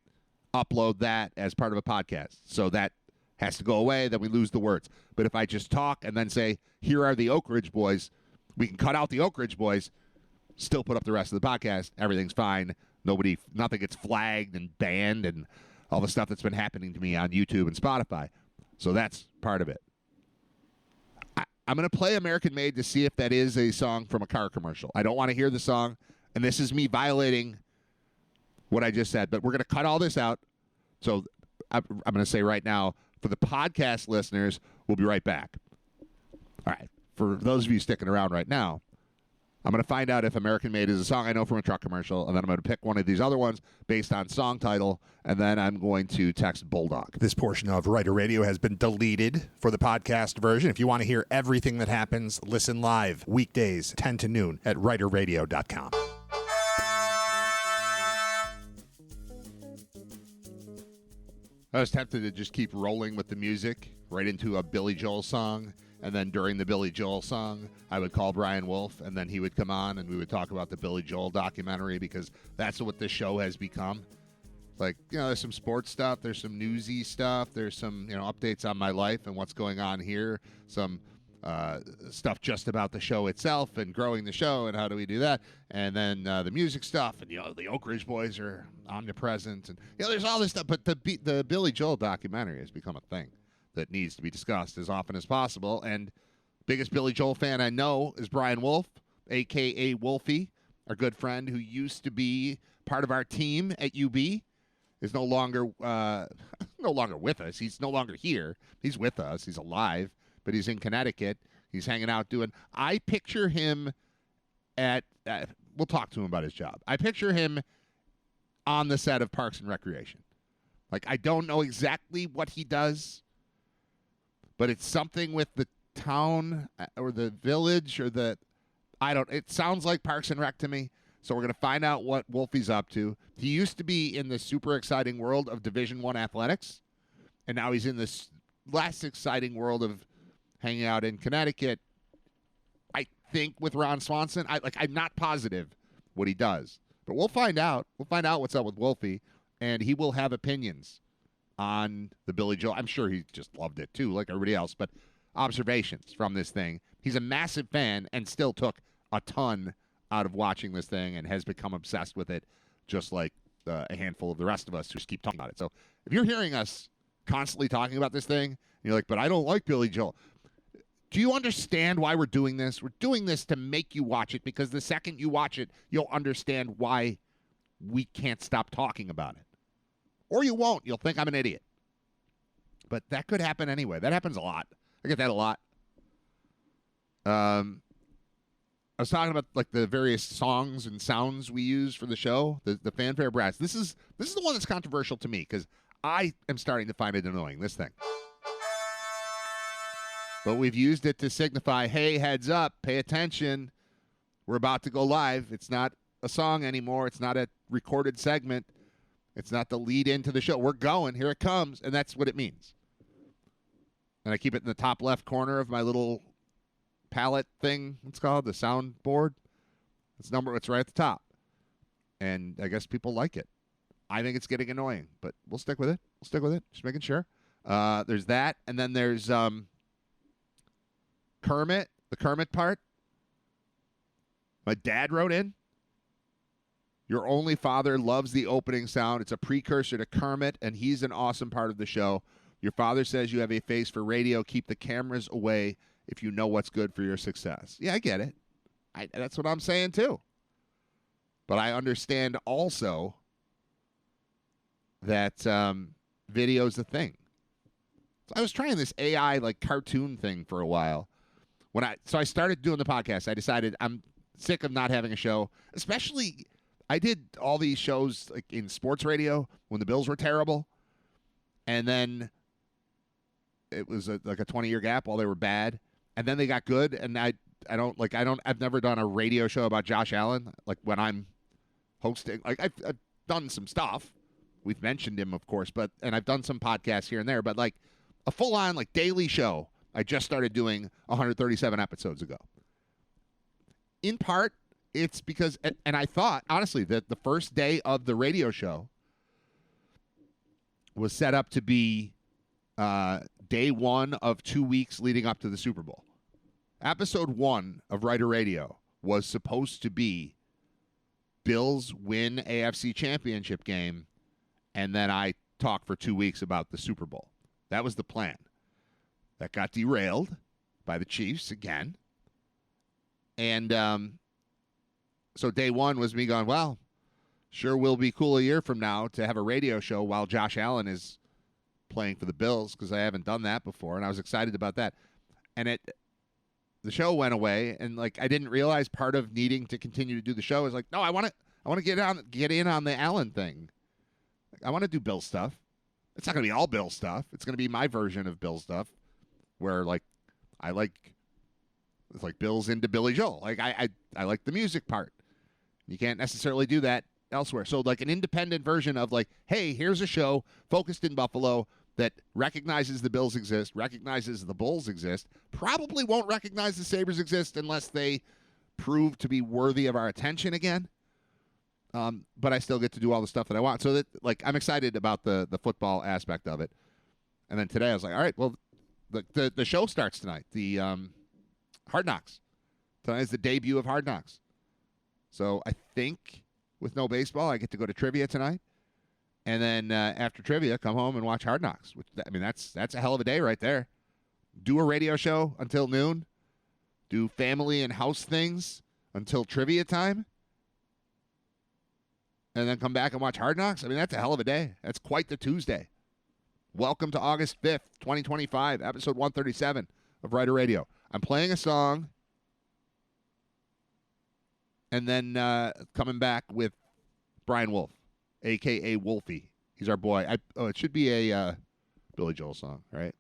[SPEAKER 1] upload that as part of a podcast. So that has to go away. Then we lose the words. But if I just talk and then say, here are the Oak Ridge Boys, we can cut out the Oak Ridge Boys, still put up the rest of the podcast. Everything's fine. Nothing gets flagged and banned and all the stuff that's been happening to me on YouTube and Spotify. So that's part of it. I'm going to play American Made to see if that is a song from a car commercial. I don't want to hear the song, and this is me violating what I just said, but we're going to cut all this out. So I'm going to say right now, for the podcast listeners, we'll be right back. All right. For those of you sticking around right now, I'm going to find out if American Made is a song I know from a truck commercial, and then I'm going to pick one of these other ones based on song title, and then I'm going to text Bulldog.
[SPEAKER 3] This portion of Writer Radio has been deleted for the podcast version. If you want to hear everything that happens, listen live weekdays 10 to noon at writerradio.com.
[SPEAKER 1] I was tempted to just keep rolling with the music right into a Billy Joel song. And then during the Billy Joel song, I would call Brian Wolff, and then he would come on, and we would talk about the Billy Joel documentary, because that's what this show has become. Like, there's some sports stuff, there's some newsy stuff, there's some, updates on my life and what's going on here, some stuff just about the show itself and growing the show and how do we do that, and then the music stuff, and, the Oak Ridge Boys are omnipresent, and, there's all this stuff, but the Billy Joel documentary has become a thing that needs to be discussed as often as possible. And biggest Billy Joel fan I know is Brian Wolff, a.k.a. Wolfie, our good friend who used to be part of our team at UB, is no longer with us. He's no longer here. He's with us. He's alive, but he's in Connecticut. He's hanging out doing. I picture him at. We'll talk to him about his job. I picture him on the set of Parks and Recreation. Like, I don't know exactly what he does, but it's something with the town or the village or it sounds like Parks and Rec to me. So we're going to find out what Wolfie's up to. He used to be in the super exciting world of Division I athletics, and now he's in this less exciting world of hanging out in Connecticut. I think with Ron Swanson, I'm not positive what he does, but we'll find out. We'll find out what's up with Wolfie, and he will have opinions on the Billy Joel. I'm sure he just loved it too, like everybody else, but observations from this thing. He's a massive fan and still took a ton out of watching this thing and has become obsessed with it, just like a handful of the rest of us who just keep talking about it. So if you're hearing us constantly talking about this thing, and you're like, but I don't like Billy Joel. Do you understand why we're doing this? We're doing this to make you watch it, because the second you watch it, you'll understand why we can't stop talking about it. Or you won't. You'll think I'm an idiot. But that could happen anyway. That happens a lot. I get that a lot. I was talking about like the various songs and sounds we use for the show, the fanfare brass. This is the one that's controversial to me, because I am starting to find it annoying, this thing. But we've used it to signify, hey, heads up, pay attention. We're about to go live. It's not a song anymore. It's not a recorded segment. It's not the lead into the show. We're going. Here it comes. And that's what it means. And I keep it in the top left corner of my little palette thing. It's called the soundboard. It's right at the top. And I guess people like it. I think it's getting annoying, but we'll stick with it. Just making sure. There's that. And then there's Kermit, the Kermit part. My dad wrote in, your only father loves the opening sound. It's a precursor to Kermit, and he's an awesome part of the show. Your father says you have a face for radio. Keep the cameras away if you know what's good for your success. Yeah, I get it. That's what I'm saying, too. But I understand also that video's the thing. So I was trying this AI like cartoon thing for a while. So I started doing the podcast. I decided I'm sick of not having a show. Especially, I did all these shows like in sports radio when the Bills were terrible, and then it was like a 20-year gap while they were bad, and then they got good. And I've never done a radio show about Josh Allen like when I'm hosting. Like I've done some stuff. We've mentioned him, of course, and I've done some podcasts here and there, but like a full-on like daily show, I just started doing 137 episodes ago. In part, it's because, and I thought, honestly, that the first day of the radio show was set up to be day one of 2 weeks leading up to the Super Bowl. Episode 1 of Writer Radio was supposed to be Bills win AFC Championship game, and then I talk for 2 weeks about the Super Bowl. That was the plan. That got derailed by the Chiefs again. And so day one was me going, well, sure will be cool a year from now to have a radio show while Josh Allen is playing for the Bills, because I haven't done that before, and I was excited about that. And the show went away, and like I didn't realize part of needing to continue to do the show is like, no, I want to get in on the Allen thing. I want to do Bill stuff. It's not going to be all Bill stuff. It's going to be my version of Bill stuff, where like it's like Bill's into Billy Joel. Like I like the music part. You can't necessarily do that elsewhere. So like an independent version of like, hey, here's a show focused in Buffalo that recognizes the Bills exist, recognizes the Bulls exist, probably won't recognize the Sabres exist unless they prove to be worthy of our attention again. But I still get to do all the stuff that I want. So that like I'm excited about the football aspect of it. And then today I was like, all right, well, the show starts tonight. The Hard Knocks. Tonight is the debut of Hard Knocks. So I think with no baseball, I get to go to trivia tonight. And then after trivia, come home and watch Hard Knocks. Which, I mean, that's a hell of a day right there. Do a radio show until noon. Do family and house things until trivia time. And then come back and watch Hard Knocks. I mean, that's a hell of a day. That's quite the Tuesday. Welcome to August 5th, 2025, episode 137 of Writer Radio. I'm playing a song and then coming back with Brian Wolff, a.k.a. Wolfie. He's our boy. It should be a Billy Joel song, right?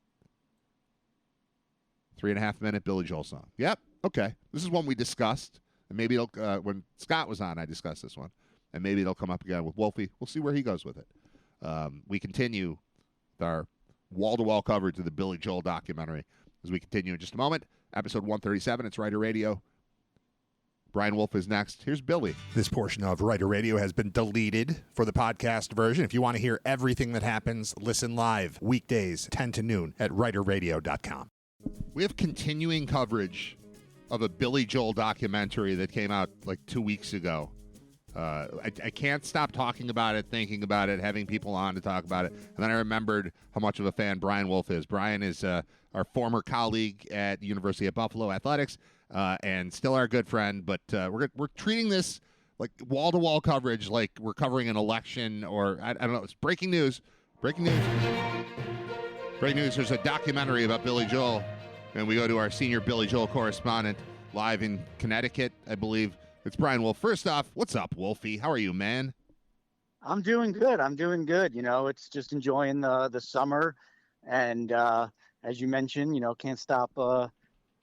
[SPEAKER 1] 3.5-minute Billy Joel song. Yep. Okay. This is one we discussed. And maybe it'll, when Scott was on, I discussed this one. And maybe it'll come up again with Wolfie. We'll see where he goes with it. We continue with our wall-to-wall coverage of the Billy Joel documentary as we continue in just a moment. Episode 137, it's Writer Radio. Brian Wolff is next. Here's Billy.
[SPEAKER 3] This portion of Writer Radio has been deleted for the podcast version. If you want to hear everything that happens, listen live weekdays 10 to noon at writerradio.com.
[SPEAKER 1] We have continuing coverage of a Billy Joel documentary that came out like 2 weeks ago. I can't stop talking about it, thinking about it, having people on to talk about it. And then I remembered how much of a fan Brian Wolff is. Brian is our former colleague at the University of Buffalo Athletics and still our good friend. But we're treating this like wall-to-wall coverage like we're covering an election or, I don't know, it's breaking news. Breaking news. Breaking news, there's a documentary about Billy Joel. And we go to our senior Billy Joel correspondent live in Connecticut, I believe. It's Brian Wolff. First off, what's up, Wolfie? How are you, man?
[SPEAKER 4] I'm doing good. You know, it's just enjoying the summer. And as you mentioned, you know, can't stop,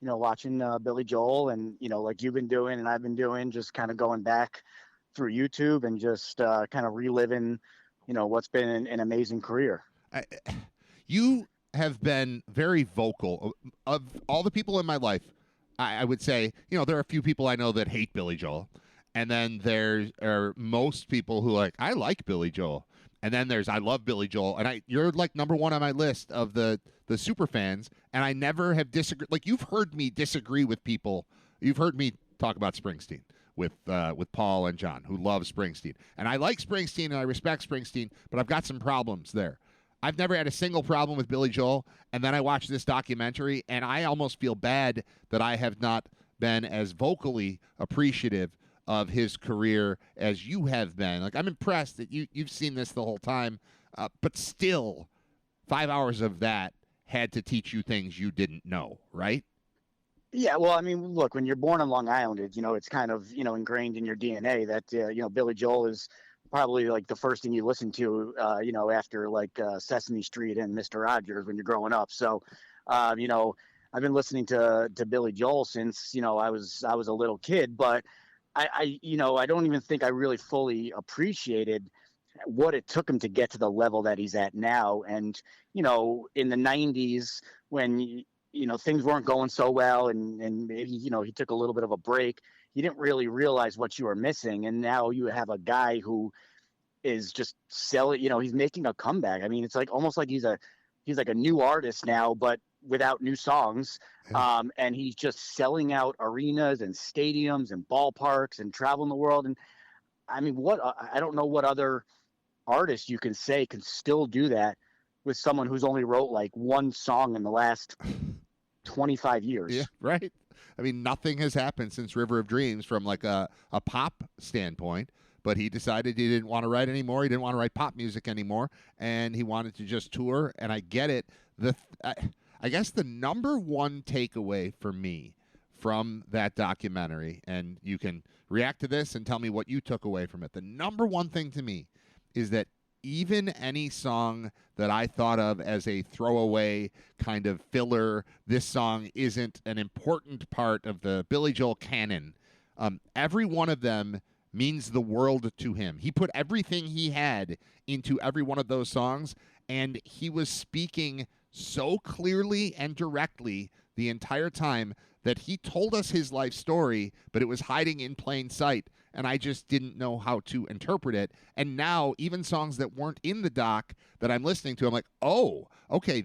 [SPEAKER 4] watching Billy Joel and, you know, like you've been doing and I've been doing, just kind of going back through YouTube and just kind of reliving, you know, what's been an amazing career.
[SPEAKER 1] You have been very vocal. Of all the people in my life, I would say, you know, there are a few people I know that hate Billy Joel. And then there are most people who I like Billy Joel. And then there's I love Billy Joel. And you're like number one on my list of the super fans. And I never have disagreed. Like, you've heard me disagree with people. You've heard me talk about Springsteen with Paul and John, who love Springsteen. And I like Springsteen and I respect Springsteen, but I've got some problems there. I've never had a single problem with Billy Joel, and then I watched this documentary, and I almost feel bad that I have not been as vocally appreciative of his career as you have been. Like, I'm impressed that you've seen this the whole time, but still, 5 hours of that had to teach you things you didn't know, right?
[SPEAKER 4] Yeah, well, I mean, look, when you're born on Long Island, it's kind of, ingrained in your DNA that, Billy Joel is probably like the first thing you listen to, after like Sesame Street and Mr. Rogers when you're growing up. So, I've been listening to Billy Joel since, I was a little kid, but I don't even think I really fully appreciated what it took him to get to the level that he's at now. And, in the 90s when, things weren't going so well and maybe, he took a little bit of a break, you didn't really realize what you were missing. And now you have a guy who is just selling, he's making a comeback. I mean, it's like almost like he's like a new artist now, but without new songs. And he's just selling out arenas and stadiums and ballparks and traveling the world. And I mean, I don't know what other artist you can say can still do that with someone who's only wrote like one song in the last 25 years.
[SPEAKER 1] Yeah, right. I mean, nothing has happened since River of Dreams from like a pop standpoint, but he decided he didn't want to write anymore. He didn't want to write pop music anymore, and he wanted to just tour, and I get it. I guess the number one takeaway for me from that documentary, and you can react to this and tell me what you took away from it. The number one thing to me is that even any song that I thought of as a throwaway kind of filler, this song isn't an important part of the Billy Joel canon. Every one of them means the world to him. He put everything he had into every one of those songs, and he was speaking so clearly and directly the entire time that he told us his life story, but it was hiding in plain sight. And I just didn't know how to interpret it. And now, even songs that weren't in the doc that I'm listening to, I'm like, oh, okay,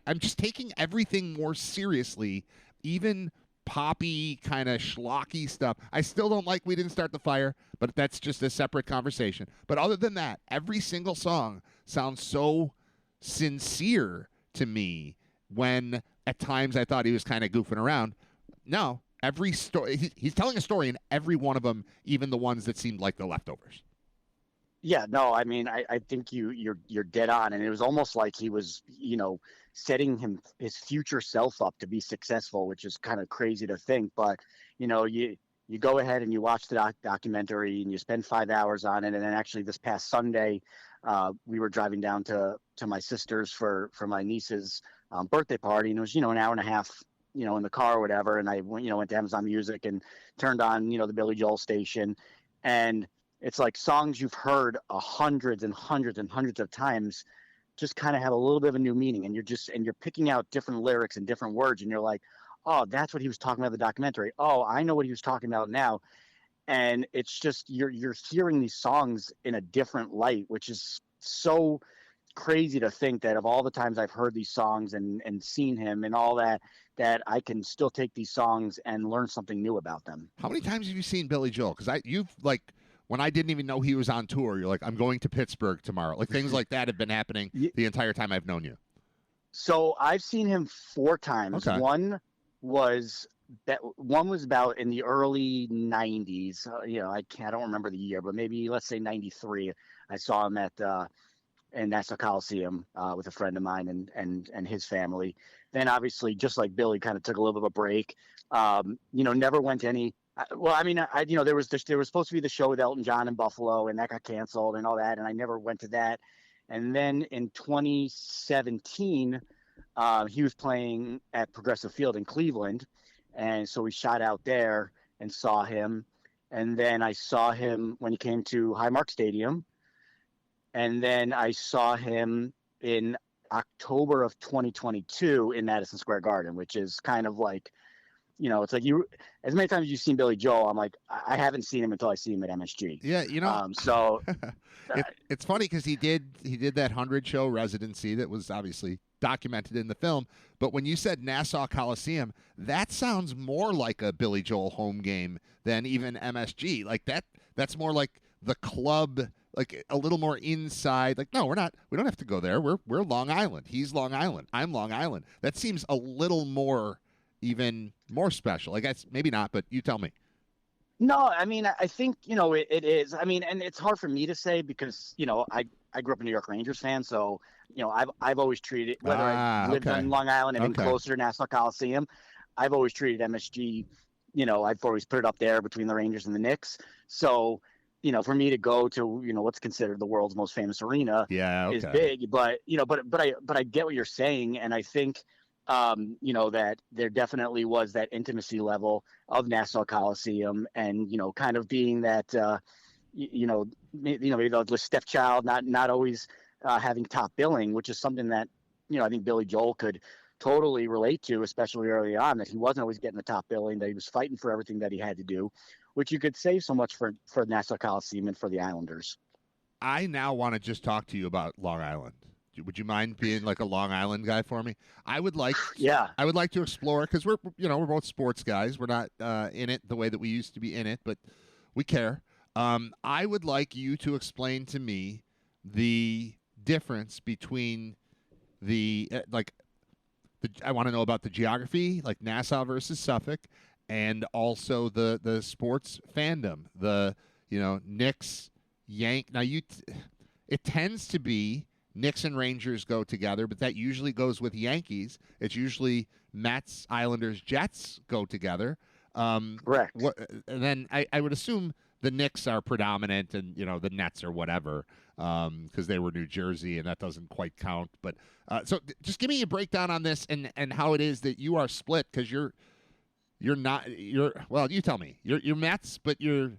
[SPEAKER 1] I'm just taking everything more seriously, even poppy, kind of schlocky stuff. I still don't like We Didn't Start the Fire, but that's just a separate conversation. But other than that, every single song sounds so sincere to me when at times I thought he was kind of goofing around. No. Every story, he's telling a story in every one of them, even the ones that seemed like the leftovers.
[SPEAKER 4] Yeah, no, I mean, I think you're dead on, and it was almost like he was, setting his future self up to be successful, which is kind of crazy to think. But you go ahead and you watch the documentary and you spend 5 hours on it, and then actually this past Sunday, we were driving down to my sister's for my niece's birthday party, and it was an hour and a half in the car or whatever. And I went to Amazon Music and turned on, the Billy Joel station. And it's like songs you've heard hundreds and hundreds and hundreds of times just kind of have a little bit of a new meaning, and you're picking out different lyrics and different words, and you're like, oh, that's what he was talking about in the documentary. Oh, I know what he was talking about now. And it's just you're hearing these songs in a different light, which is so crazy to think that of all the times I've heard these songs and seen him and all that I can still take these songs and learn something new about them.
[SPEAKER 1] How many times have you seen Billy Joel? Because you've like, when I didn't even know he was on tour, you're like, I'm going to Pittsburgh tomorrow. Like things like that have been happening the entire time I've known you.
[SPEAKER 4] So I've seen him 4 times.
[SPEAKER 1] Okay.
[SPEAKER 4] One was about in the early 90s. I don't remember the year, but maybe let's say 93. I saw him at in Nassau Coliseum with a friend of mine and his family. Then obviously, just like Billy, kind of took a little bit of a break. Never went to any. Well, I mean, there was supposed to be the show with Elton John in Buffalo, and that got canceled and all that, and I never went to that. And then in 2017, he was playing at Progressive Field in Cleveland, and so we shot out there and saw him. And then I saw him when he came to Highmark Stadium. And then I saw him in October of 2022 in Madison Square Garden, which is kind of like, it's like as many times as you've seen Billy Joel, I'm like, I haven't seen him until I see him at MSG.
[SPEAKER 1] Yeah,
[SPEAKER 4] so
[SPEAKER 1] it's funny because he did that 100 show residency that was obviously documented in the film. But when you said Nassau Coliseum, that sounds more like a Billy Joel home game than even MSG. Like that's more like the club, like a little more inside. Like, no, we don't have to go there. We're Long Island. He's Long Island. I'm Long Island. That seems a little more, even more special. I guess maybe not, but you tell me.
[SPEAKER 4] No, I mean, I think, it is. I mean, and it's hard for me to say because, I grew up a New York Rangers fan. So, I've always treated, whether I lived on Long Island and been closer to Nassau Coliseum, I've always treated MSG, I've always put it up there between the Rangers and the Knicks. So, for me to go to, what's considered the world's most famous arena is big, but I get what you're saying. And I think, that there definitely was that intimacy level of Nassau Coliseum and, kind of being that, maybe the stepchild, not always having top billing, which is something that, I think Billy Joel could totally relate to, especially early on, that he wasn't always getting the top billing, that he was fighting for everything that he had to do, which you could say so much for Nassau Coliseum and for the Islanders.
[SPEAKER 1] I now want to just talk to you about Long Island. Would you mind being like a Long Island guy for me? I would like to explore because we're both sports guys. We're not in it the way that we used to be in it, but we care. I would like you to explain to me the difference between I want to know about the geography, like Nassau versus Suffolk, and also the sports fandom, the Knicks, Now it tends to be Knicks and Rangers go together, but that usually goes with Yankees. It's usually Mets, Islanders, Jets go together.
[SPEAKER 4] Correct.
[SPEAKER 1] And then I would assume the Knicks are predominant, and the Nets or whatever, because they were New Jersey, and that doesn't quite count. But so just give me a breakdown on this and how it is that you are split, because you're you tell me you're Mets, but you're.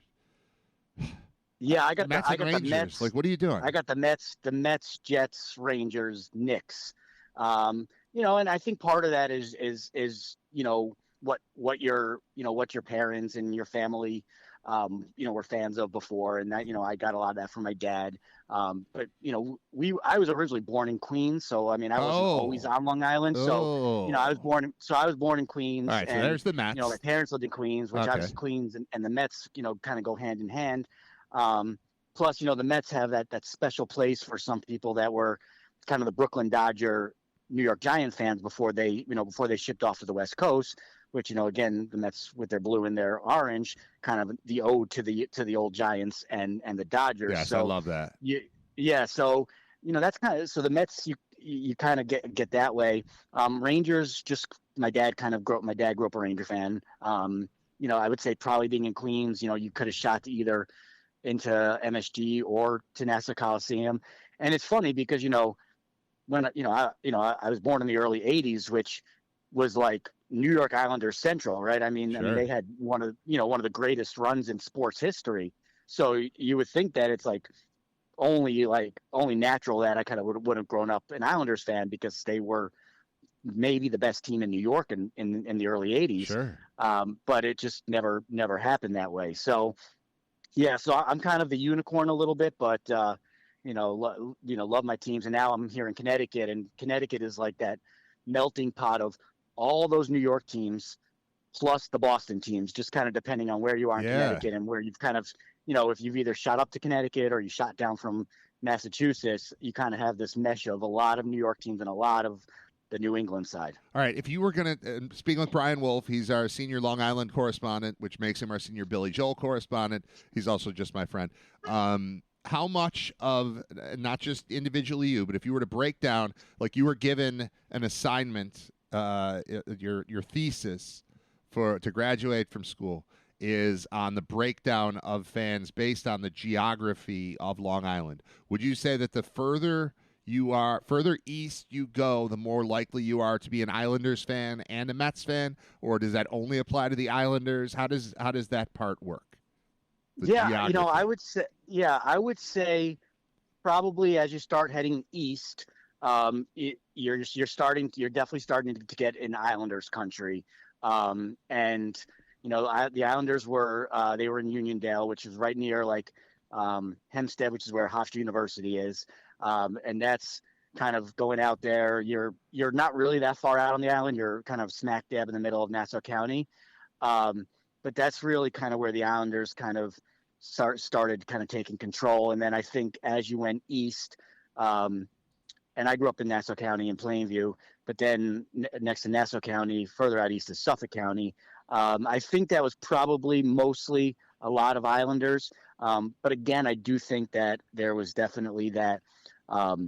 [SPEAKER 4] Yeah, I got
[SPEAKER 1] Mets
[SPEAKER 4] the
[SPEAKER 1] Rangers.
[SPEAKER 4] Mets.
[SPEAKER 1] Like, what are you doing?
[SPEAKER 4] I got the Mets, Jets, Rangers, Knicks. And I think part of that is what your parents and your family, were fans of before, and that I got a lot of that from my dad. But I was originally born in Queens, so I mean I wasn't always on Long Island. So I was born in Queens.
[SPEAKER 1] All right, so there's the Mets.
[SPEAKER 4] My parents lived in Queens, which obviously Queens and the Mets, kind of go hand in hand. Plus, the Mets have that special place for some people that were kind of the Brooklyn Dodger, New York Giant fans before they shipped off to the West Coast, which, again, the Mets with their blue and their orange, kind of the ode to the old Giants and the Dodgers.
[SPEAKER 1] Yes,
[SPEAKER 4] so
[SPEAKER 1] I love that.
[SPEAKER 4] So, that's kind of, so the Mets, you kind of get that way. Rangers, just my dad grew up a Ranger fan. I would say probably being in Queens, you could have shot to either into MSG or to Nassau Coliseum. And it's funny because, when, I was born in the early 80s, which was like New York Islanders Central, right? I mean, they had one of the greatest runs in sports history. So you would think that it's like only natural that I kind of would have grown up an Islanders fan because they were maybe the best team in New York in the early 80s.
[SPEAKER 1] Sure.
[SPEAKER 4] But it just never happened that way. So yeah, so I'm kind of the unicorn a little bit, but love my teams. And now I'm here in Connecticut, and Connecticut is like that melting pot of all those New York teams plus the Boston teams, just kind of depending on where you are in Connecticut and where you've kind of, if you've either shot up to Connecticut or you shot down from Massachusetts, you kind of have this mesh of a lot of New York teams and a lot of the New England side.
[SPEAKER 1] All right, if you were going to, speaking with Brian Wolff, he's our senior Long Island correspondent, which makes him our senior Billy Joel correspondent. He's also just my friend. How much of, not just individually you, but if you were to break down, like you were given an assignment, your thesis to graduate from school is on the breakdown of fans based on the geography of Long Island. Would you say that the further east you go, the more likely you are to be an Islanders fan and a Mets fan, or does that only apply to the Islanders? How does that part work?
[SPEAKER 4] Geography. I would say probably as you start heading east, you're definitely starting to get in Islanders country. The Islanders they were in Uniondale, which is right near Hempstead, which is where Hofstra University is. And that's kind of going out there. You're not really that far out on the island. You're kind of smack dab in the middle of Nassau County. But that's really kind of where the Islanders kind of started kind of taking control. And then I think as you went east, and I grew up in Nassau County in Plainview, but then next to Nassau County, further out east is Suffolk County. I think that was probably mostly a lot of Islanders. But again, I do think that there was definitely that, what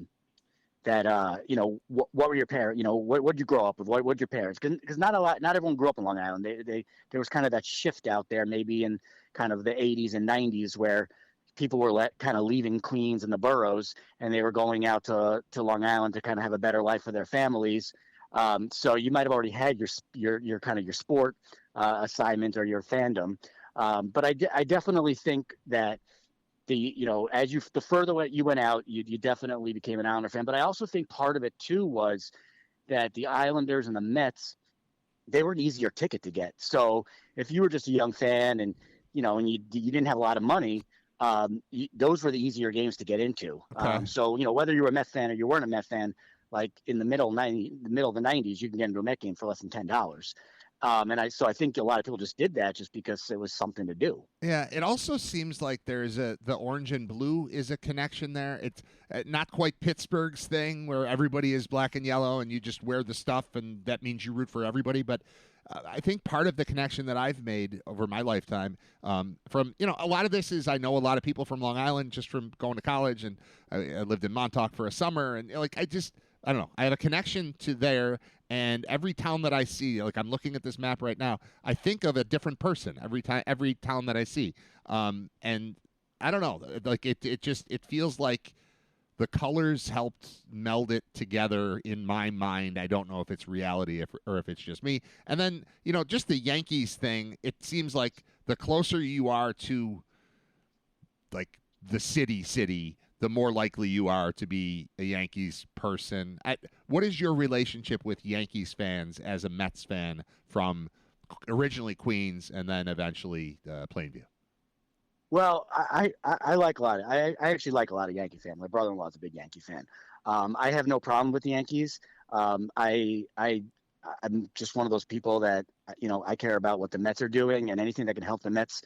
[SPEAKER 4] were your parents, what did you grow up with? What did your parents? Because not everyone grew up in Long Island. There was kind of that shift out there, maybe in kind of the 80s and 90s where people were kind of leaving Queens and the boroughs, and they were going out to Long Island to kind of have a better life for their families. So you might have already had your kind of your sport assignment or your fandom. But I definitely think that the further you went out, you definitely became an Islander fan. But I also think part of it too was that the Islanders and the Mets, they were an easier ticket to get. So if you were just a young fan and you didn't have a lot of money, those were the easier games to get into.
[SPEAKER 1] Okay.
[SPEAKER 4] So whether you were a Mets fan or you weren't a Mets fan, like in the middle of the 90s, you can get into a Met game for less than $10. So I think a lot of people just did that just because it was something to do.
[SPEAKER 1] Yeah, it also seems like there's the orange and blue is a connection there. It's not quite Pittsburgh's thing where everybody is black and yellow and you just wear the stuff and that means you root for everybody. But I think part of the connection that I've made over my lifetime from, a lot of this is I know a lot of people from Long Island just from going to college, and I lived in Montauk for a summer, and I don't know. I have a connection to there, and every town that I see, I'm looking at this map right now, I think of a different person every town that I see. And I don't know, it feels like the colors helped meld it together in my mind. I don't know if it's reality or if it's just me. And then, just the Yankees thing, it seems like the closer you are to the city, the more likely you are to be a Yankees person. What is your relationship with Yankees fans as a Mets fan from originally Queens and then eventually Plainview?
[SPEAKER 4] Well, I like a lot. I actually like a lot of Yankee fans. My brother-in-law is a big Yankee fan. I have no problem with the Yankees. I'm just one of those people that I care about what the Mets are doing, and anything that can help the Mets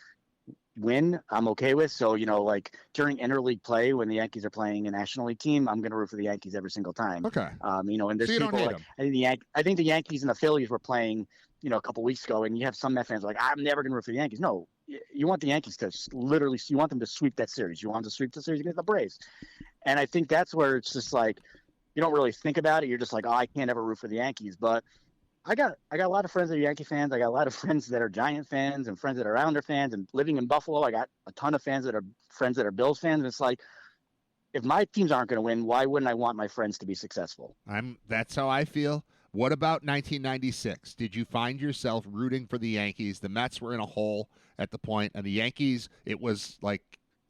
[SPEAKER 4] win, I'm okay with. So, during interleague play, when the Yankees are playing a National League team, I'm going to root for the Yankees every single time.
[SPEAKER 1] Okay.
[SPEAKER 4] And there's
[SPEAKER 1] so you
[SPEAKER 4] people
[SPEAKER 1] don't hate
[SPEAKER 4] like, I think the Yankees and the Phillies were playing, a couple weeks ago, and you have some Met fans like, I'm never going to root for the Yankees. No, you want the Yankees to literally, you want them to sweep that series. You want them to sweep the series against the Braves. And I think that's where it's just like, you don't really think about it. You're just like, oh, I can't ever root for the Yankees. But I got a lot of friends that are Yankee fans. I got a lot of friends that are Giant fans and friends that are Islander fans. And living in Buffalo, I got a ton of friends that are Bills fans. And it's like, if my teams aren't going to win, why wouldn't I want my friends to be successful?
[SPEAKER 1] That's how I feel. What about 1996? Did you find yourself rooting for the Yankees? The Mets were in a hole at the point, and the Yankees, it was like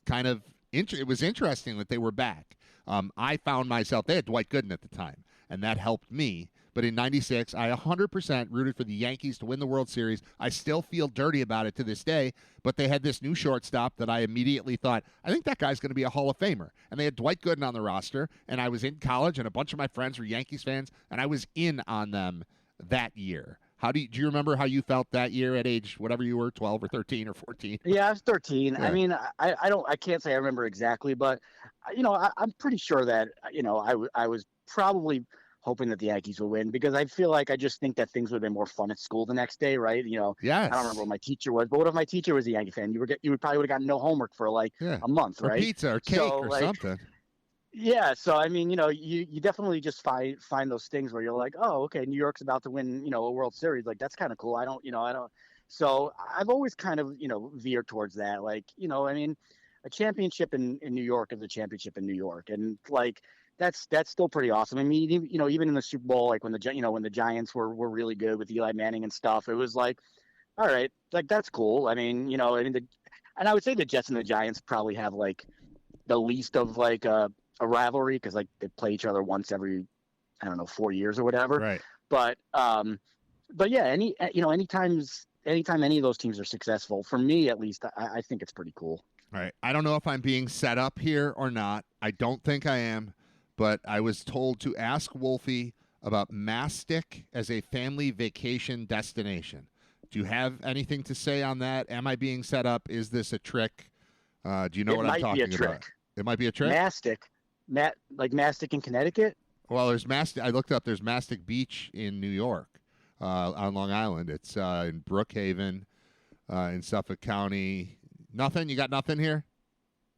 [SPEAKER 1] kind of it was interesting that they were back. I found myself, they had Dwight Gooden at the time, and that helped me. But in 96, I 100% rooted for the Yankees to win the World Series. I still feel dirty about it to this day, but they had this new shortstop that I immediately thought, I think that guy's going to be a Hall of Famer. And they had Dwight Gooden on the roster, and I was in college, and a bunch of my friends were Yankees fans, and I was in on them that year. Do you remember how you felt that year at age whatever you were, 12 or 13 or 14?
[SPEAKER 4] Yeah, I was 13.
[SPEAKER 1] Yeah.
[SPEAKER 4] I mean, I can't say I remember exactly, but I'm pretty sure that I was probably hoping that the Yankees would win, because I feel like I just think that things would have been more fun at school the next day, right?
[SPEAKER 1] Yes.
[SPEAKER 4] I don't remember what my teacher was, but what if my teacher was a Yankee fan? You would probably would have gotten no homework for a month,
[SPEAKER 1] or
[SPEAKER 4] right?
[SPEAKER 1] Pizza or cake or something.
[SPEAKER 4] Yeah, so I mean, you definitely just find those things where you're like, oh, okay, New York's about to win, a World Series, like that's kind of cool. I don't. So I've always kind of, veered towards that, like, I mean, a championship in New York is a championship in New York, and like that's still pretty awesome. I mean, even in the Super Bowl, like when the Giants were really good with Eli Manning and stuff, it was like, all right, like that's cool. I mean, and I would say the Jets and the Giants probably have like the least of like a rivalry, because like they play each other once every, I don't know, 4 years or whatever.
[SPEAKER 1] Right.
[SPEAKER 4] But yeah, anytime any of those teams are successful, for me at least, I think it's pretty cool.
[SPEAKER 1] All right. I don't know if I'm being set up here or not. I don't think I am, but I was told to ask Wolfie about Mastic as a family vacation destination. Do you have anything to say on that? Am I being set up? Is this a trick? Do you know what I'm talking about? It might be a trick.
[SPEAKER 4] Like Mastic in Connecticut?
[SPEAKER 1] Well, there's Mastic. I looked up. There's Mastic Beach in New York, on Long Island. It's in Brookhaven, in Suffolk County. Nothing. You got nothing here?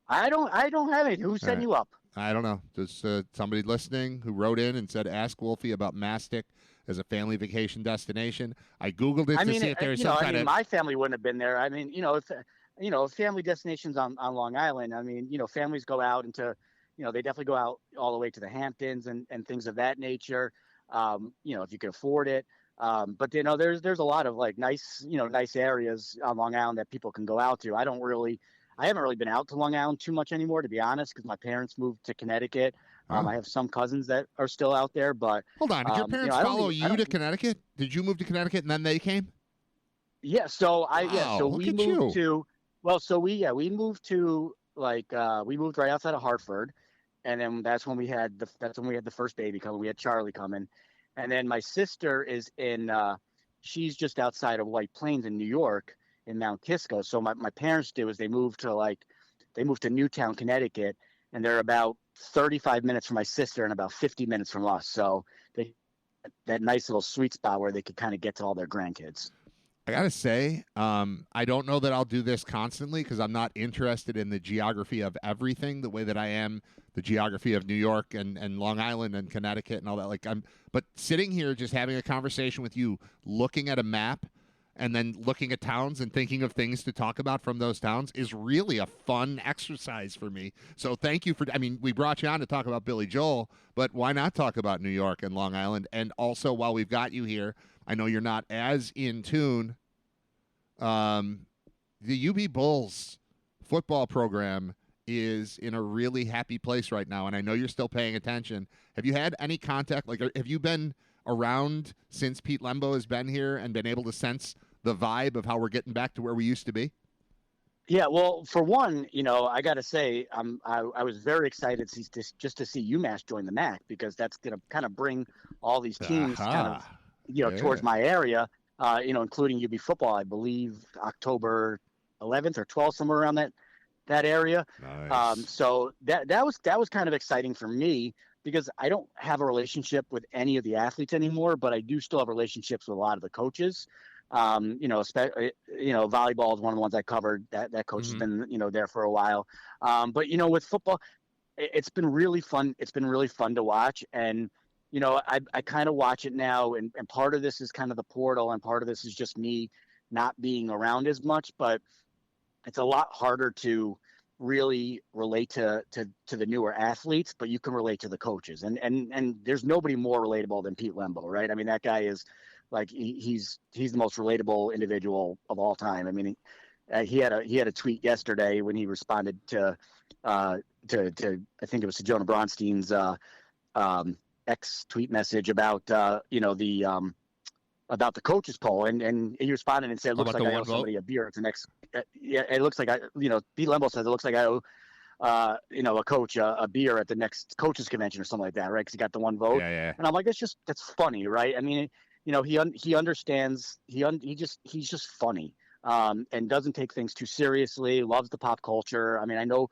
[SPEAKER 4] I don't have it. Who's setting you up?
[SPEAKER 1] I don't know. Just somebody listening who wrote in and said, "Ask Wolfie about Mastic as a family vacation destination." I googled it to see if there was some kind of.
[SPEAKER 4] My family wouldn't have been there. I mean, if family destinations on Long Island. I mean, families go out into. They definitely go out all the way to the Hamptons and things of that nature, if you can afford it. But, there's a lot of like nice areas on Long Island that people can go out to. I haven't really been out to Long Island too much anymore, to be honest, because my parents moved to Connecticut. I have some cousins that are still out there, but.
[SPEAKER 1] Hold on. Did your parents follow you to Connecticut? Did you move to Connecticut and then they came?
[SPEAKER 4] Yeah. So we moved to, we moved to we moved right outside of Hartford. And then that's when we had the first baby coming. We had Charlie coming, and then my sister is she's just outside of White Plains in New York, in Mount Kisco. So my parents they moved to Newtown, Connecticut, and they're about 35 minutes from my sister and about 50 minutes from us. So that nice little sweet spot where they could kind of get to all their grandkids.
[SPEAKER 1] I got to say, I don't know that I'll do this constantly because I'm not interested in the geography of everything the way that I am the geography of New York and Long Island and Connecticut and all that. But sitting here just having a conversation with you, looking at a map and then looking at towns and thinking of things to talk about from those towns is really a fun exercise for me. So thank you we brought you on to talk about Billy Joel, but why not talk about New York and Long Island? And also, while we've got you here, I know you're not as in tune. The UB Bulls football program is in a really happy place right now, and I know you're still paying attention. Have you had any contact? Have you been around since Pete Lembo has been here and been able to sense the vibe of how we're getting back to where we used to be?
[SPEAKER 4] Yeah, well, for one, I got to say, I was very excited just to see UMass join the MAC, because that's going to kind of bring all these teams towards my area, including UB football, I believe October 11th or 12th, somewhere around that area.
[SPEAKER 1] Nice.
[SPEAKER 4] So that was kind of exciting for me, because I don't have a relationship with any of the athletes anymore, but I do still have relationships with a lot of the coaches. Volleyball is one of the ones I covered. That coach has been, there for a while. But with football, it's been really fun. It's been really fun to watch. And, I kind of watch it now, and part of this is kind of the portal, and part of this is just me not being around as much, but it's a lot harder to really relate to the newer athletes, but you can relate to the coaches, and there's nobody more relatable than Pete Lembo, right? I mean, that guy is like, he's the most relatable individual of all time. I mean, he had a tweet yesterday when he responded to I think it was to Jonah Bronstein's X tweet message about about the coaches poll, and he responded and said, "Looks like I owe somebody a beer at the next." Yeah, it looks like Pete Lembo says it looks like I owe a coach a beer at the next coaches convention or something like that, right? Because he got the one vote.
[SPEAKER 1] Yeah.
[SPEAKER 4] And I'm like, that's funny, right? I mean, he understands. He's just funny, and doesn't take things too seriously. Loves the pop culture. I mean, I know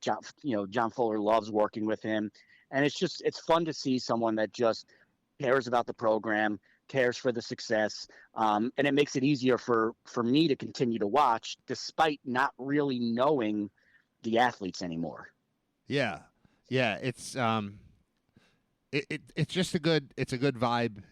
[SPEAKER 4] John Fuller loves working with him, and it's fun to see someone that just cares about the program, cares for the success, and it makes it easier for me to continue to watch despite not really knowing the athletes anymore.
[SPEAKER 1] Yeah. It's it's just a good vibe.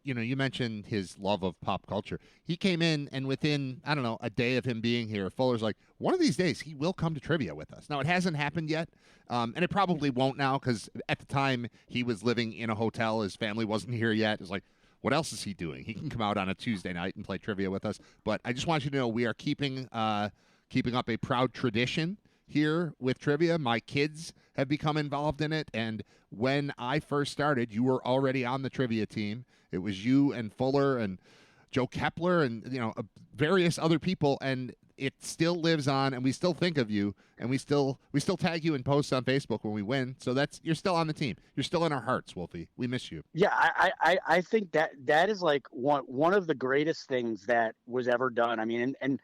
[SPEAKER 1] You mentioned his love of pop culture. He came in, and within, I don't know, a day of him being here, Fuller's like, one of these days he will come to trivia with us. Now, it hasn't happened yet, and it probably won't now, because at the time he was living in a hotel. His family wasn't here yet. It's like, what else is he doing? He can come out on a Tuesday night and play trivia with us. But I just want you to know we are keeping up a proud tradition here with trivia. My kids have become involved in it, and when I first started, you were already on the trivia team. It was you and Fuller and Joe Kepler and various other people, and it still lives on, and we still think of you, and we still tag you in posts on Facebook when we win. So you're still on the team. You're still in our hearts, Wolfie. We miss you.
[SPEAKER 4] Yeah, I think that is like one of the greatest things that was ever done. I mean, and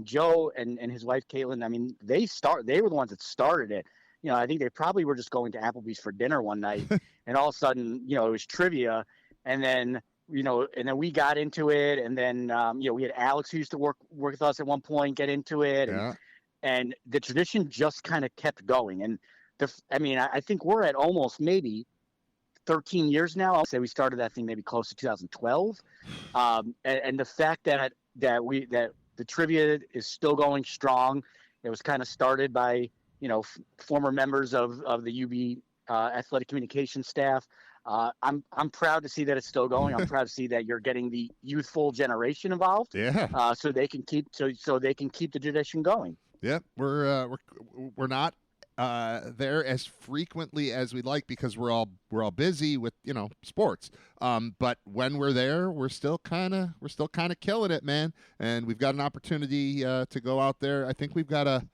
[SPEAKER 4] Joe and his wife Caitlin, I mean, they were the ones that started it. I think they probably were just going to Applebee's for dinner one night, and all of a sudden, it was trivia, and then we got into it, and then we had Alex who used to work with us at one point get into it, and the tradition just kind of kept going. And I think we're at almost maybe 13 years now. I'll say we started that thing maybe close to 2012, and the fact that the trivia is still going strong. It was kind of started by former members of the UB athletic communication staff. I'm proud to see that it's still going. I'm proud to see that you're getting the youthful generation involved.
[SPEAKER 1] Yeah.
[SPEAKER 4] So they can keep the tradition going.
[SPEAKER 1] Yeah, we're not there as frequently as we'd like because we're all busy with sports. But when we're there, we're still kind of killing it, man. And we've got an opportunity to go out there. I think we have a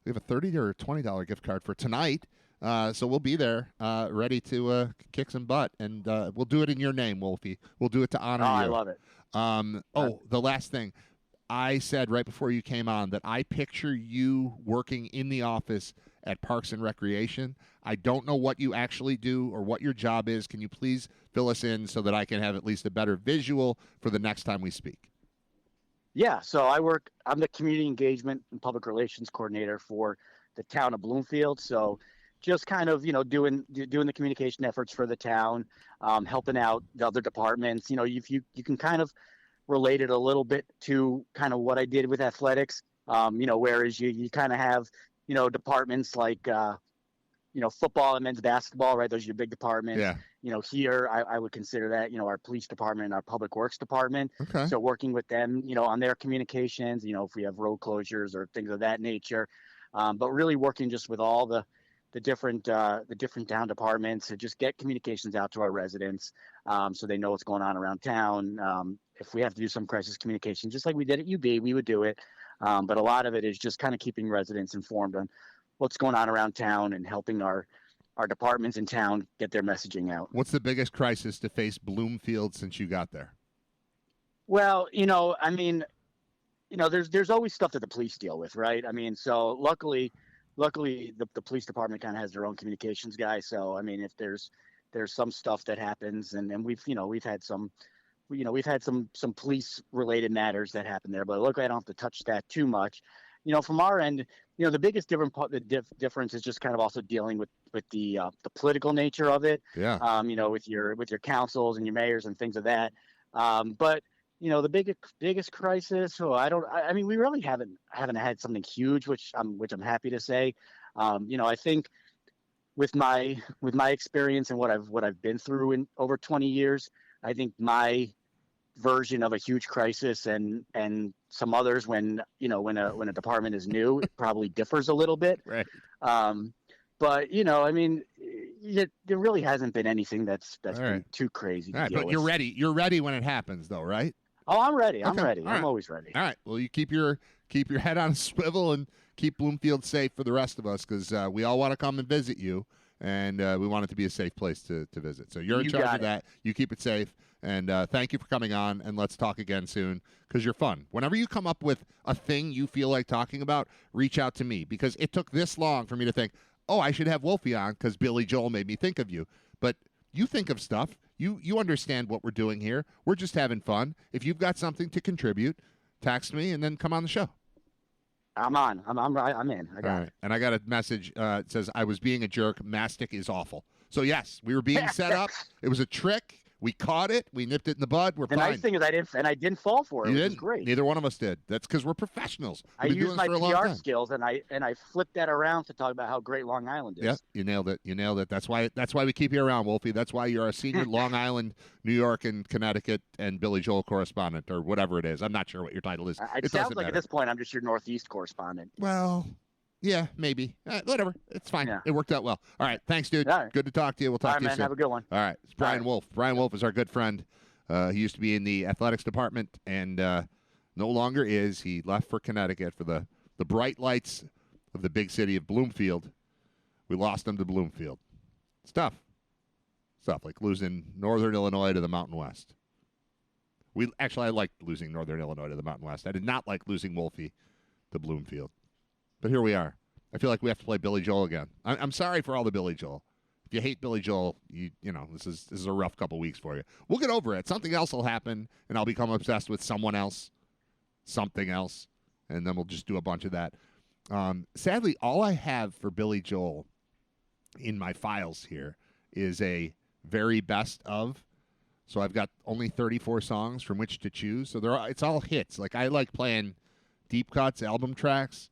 [SPEAKER 1] $30 or $20 gift card for tonight. So we'll be there, ready to kick some butt, and we'll do it in your name, Wolfie. We'll do it to honor you.
[SPEAKER 4] I love it.
[SPEAKER 1] The last thing. I said right before you came on that I picture you working in the office at Parks and Recreation. I don't know what you actually do or what your job is. Can you please fill us in so that I can have at least a better visual for the next time we speak?
[SPEAKER 4] Yeah, so I'm the community engagement and public relations coordinator for the town of Bloomfield. So just kind of, doing the communication efforts for the town, helping out the other departments. If you can kind of relate it a little bit to kind of what I did with athletics, whereas you kind of have, departments like, football and men's basketball, right? Those are your big departments.
[SPEAKER 1] Yeah.
[SPEAKER 4] Here I would consider that, our police department and our public works department.
[SPEAKER 1] Okay.
[SPEAKER 4] So working with them, on their communications, if we have road closures or things of that nature, but really working just with all the different town departments to just get communications out to our residents, so they know what's going on around town. If we have to do some crisis communication, just like we did at UB, we would do it. But a lot of it is just kind of keeping residents informed on what's going on around town and helping our departments in town get their messaging out.
[SPEAKER 1] What's the biggest crisis to face Bloomfield since you got there?
[SPEAKER 4] Well, there's always stuff that the police deal with, right? So luckily the police department kind of has their own communications guy. So, if there's some stuff that happens, and we've had some police related matters that happen there, but luckily I don't have to touch that too much. From our end, the biggest difference is just kind of also dealing with the political nature of it.
[SPEAKER 1] Yeah.
[SPEAKER 4] With your councils and your mayors and things of that. But the biggest crisis. We really haven't had something huge, which I'm happy to say. I think with my experience and what I've been through in over 20 years, I think my version of a huge crisis, and some others when a department is new, it probably differs a little bit.
[SPEAKER 1] Right.
[SPEAKER 4] But I mean, there really hasn't been anything that's been
[SPEAKER 1] right.
[SPEAKER 4] too crazy.
[SPEAKER 1] All right, but you're ready. You're ready when it happens, though, right?
[SPEAKER 4] Oh, I'm ready. I'm
[SPEAKER 1] Okay.
[SPEAKER 4] ready.
[SPEAKER 1] All
[SPEAKER 4] I'm
[SPEAKER 1] right.
[SPEAKER 4] always ready.
[SPEAKER 1] All right. Well, you keep your head on a swivel and keep Bloomfield safe for the rest of us, because we all want to come and visit you, and we want it to be a safe place to visit. So you're in charge of that. You keep it safe, and thank you for coming on, and let's talk again soon, because you're fun. Whenever you come up with a thing you feel like talking about, reach out to me, because it took this long for me to think, oh, I should have Wolfie on because Billy Joel made me think of you. But you think of stuff. You understand what we're doing here. We're just having fun. If you've got something to contribute, text me and then come on the show.
[SPEAKER 4] I'm on. I'm in. I got it.
[SPEAKER 1] And I got a message. It says, I was being a jerk. Mastic is awful. So, yes, we were being set up. It was a trick. We caught it. We nipped it in the bud. We're
[SPEAKER 4] the
[SPEAKER 1] fine.
[SPEAKER 4] nice thing is I didn't fall for it.
[SPEAKER 1] You
[SPEAKER 4] It
[SPEAKER 1] didn't.
[SPEAKER 4] was great.
[SPEAKER 1] Neither one of us did. That's because we're professionals.
[SPEAKER 4] I
[SPEAKER 1] We've been
[SPEAKER 4] used
[SPEAKER 1] doing
[SPEAKER 4] my
[SPEAKER 1] this for a long
[SPEAKER 4] PR
[SPEAKER 1] time.
[SPEAKER 4] skills, and I flipped that around to talk about how great Long Island is.
[SPEAKER 1] Yeah, you nailed it. You nailed it. That's why we keep you around, Wolfie. That's why you're a senior Long Island, New York, and Connecticut, and Billy Joel correspondent, or whatever it is. I'm not sure what your title is.
[SPEAKER 4] It sounds like at this point I'm just your Northeast correspondent.
[SPEAKER 1] Well, yeah, maybe. Whatever. It's fine.
[SPEAKER 4] Yeah.
[SPEAKER 1] It worked out well. All right. Thanks, dude.
[SPEAKER 4] All right.
[SPEAKER 1] Good to talk to you. We'll talk
[SPEAKER 4] All right,
[SPEAKER 1] to you
[SPEAKER 4] man.
[SPEAKER 1] soon.
[SPEAKER 4] Have a good one.
[SPEAKER 1] All right. It's Brian
[SPEAKER 4] All right.
[SPEAKER 1] Wolff. Brian Wolff is our good friend. He used to be in the athletics department and no longer is. He left for Connecticut for the bright lights of the big city of Bloomfield. We lost him to Bloomfield. Stuff like losing Northern Illinois to the Mountain West. I liked losing Northern Illinois to the Mountain West. I did not like losing Wolfie to Bloomfield. But here we are. I feel like we have to play Billy Joel again. I'm sorry for all the Billy Joel. If you hate Billy Joel, you know this is a rough couple weeks for you. We'll get over it. Something else will happen, and I'll become obsessed with someone else, something else, and then we'll just do a bunch of that. Sadly, all I have for Billy Joel in my files here is a very best of. So I've got only 34 songs from which to choose. So it's all hits. Like I like playing deep cuts, album tracks.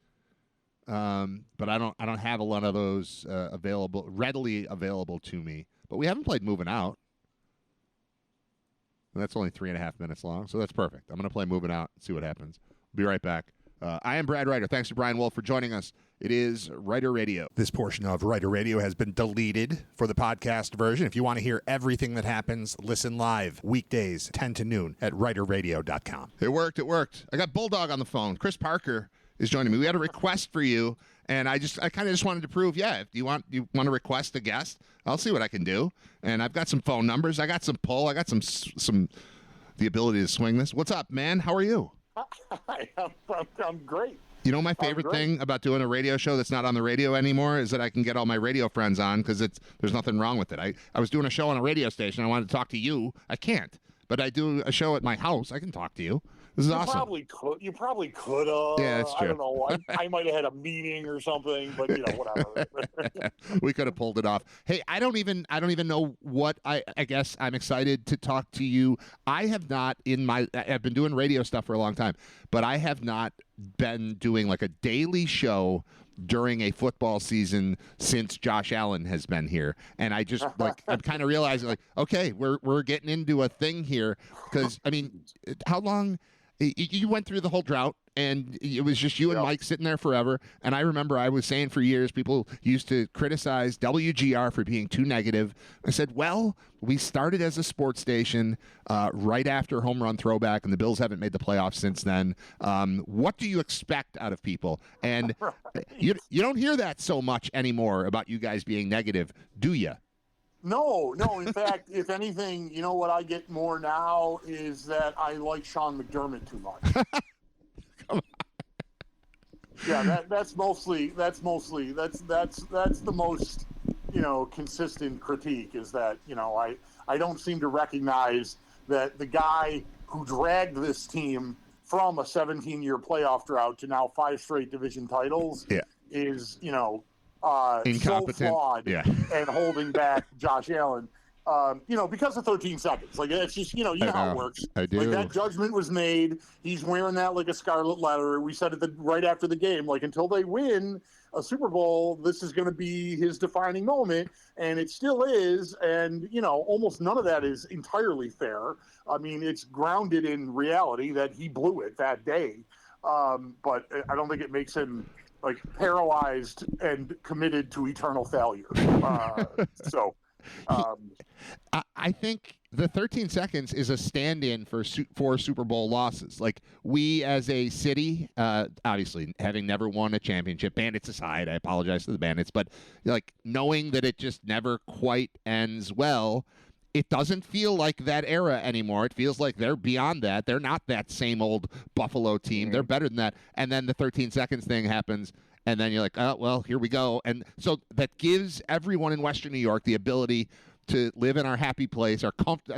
[SPEAKER 1] But I don't have a lot of those readily available to me. But we haven't played Moving Out. And that's only 3.5 minutes long, so that's perfect. I'm going to play Moving Out and see what happens. Be right back. I am Brad Ryder. Thanks to Brian Wolff for joining us. It is Ryder Radio.
[SPEAKER 3] This portion of Ryder Radio has been deleted for the podcast version. If you want to hear everything that happens, listen live weekdays 10 to noon at ryderradio.com.
[SPEAKER 1] It worked. I got Bulldog on the phone. Chris Parker is joining me. We had a request for you, and I kind of just wanted to prove, if you want to request a guest, I'll see what I can do. And I've got some phone numbers. I got some pull. I got some the ability to swing this. What's up, man? How are you?
[SPEAKER 5] I'm great.
[SPEAKER 1] You know, my favorite thing about doing a radio show that's not on the radio anymore is that I can get all my radio friends on because there's nothing wrong with it. I was doing a show on a radio station. I wanted to talk to you. I can't. But I do a show at my house. I can talk to you. This is awesome.
[SPEAKER 5] You probably could have.
[SPEAKER 1] Yeah, that's true.
[SPEAKER 5] I don't know. I might have had a meeting or something, but whatever.
[SPEAKER 1] We could have pulled it off. Hey, I don't even know what I guess I'm excited to talk to you. I've been doing radio stuff for a long time, but I have not been doing like a daily show during a football season since Josh Allen has been here. And I just I'm kind of realizing okay, we're getting into a thing here because how long you went through the whole drought and it was just you and Mike sitting there forever. And I remember I was saying for years, people used to criticize WGR for being too negative. I said, well, we started as a sports station right after Home Run Throwback, and the Bills haven't made the playoffs since then. What do you expect out of people? And you don't hear that so much anymore about you guys being negative, do you?
[SPEAKER 5] No. In fact, if anything, you know what I get more now is that I like Sean McDermott too much.
[SPEAKER 1] Come on.
[SPEAKER 5] Yeah, that's the most consistent critique is that I don't seem to recognize that the guy who dragged this team from a 17-year playoff drought to now 5 straight division titles is incompetent, so flawed and holding back Josh Allen. because of 13 seconds. Like, it's just, you know how it works.
[SPEAKER 1] I do.
[SPEAKER 5] Like, that judgment was made. He's wearing that like a scarlet letter. We said it right after the game, like, until they win a Super Bowl, this is going to be his defining moment, and it still is. And, almost none of that is entirely fair. I mean, it's grounded in reality that he blew it that day. But I don't think it makes him like paralyzed and committed to eternal failure.
[SPEAKER 1] I think the 13 seconds is a stand-in for Super Bowl losses. Like, we as a city, obviously having never won a championship, Bandits aside, I apologize to the Bandits, but like knowing that it just never quite ends well, it doesn't feel like that era anymore. It feels like they're beyond that. They're not that same old Buffalo team. Mm-hmm. They're better than that. And then the 13 seconds thing happens, and then you're like, oh, well, here we go. And so that gives everyone in Western New York the ability to live in our happy place,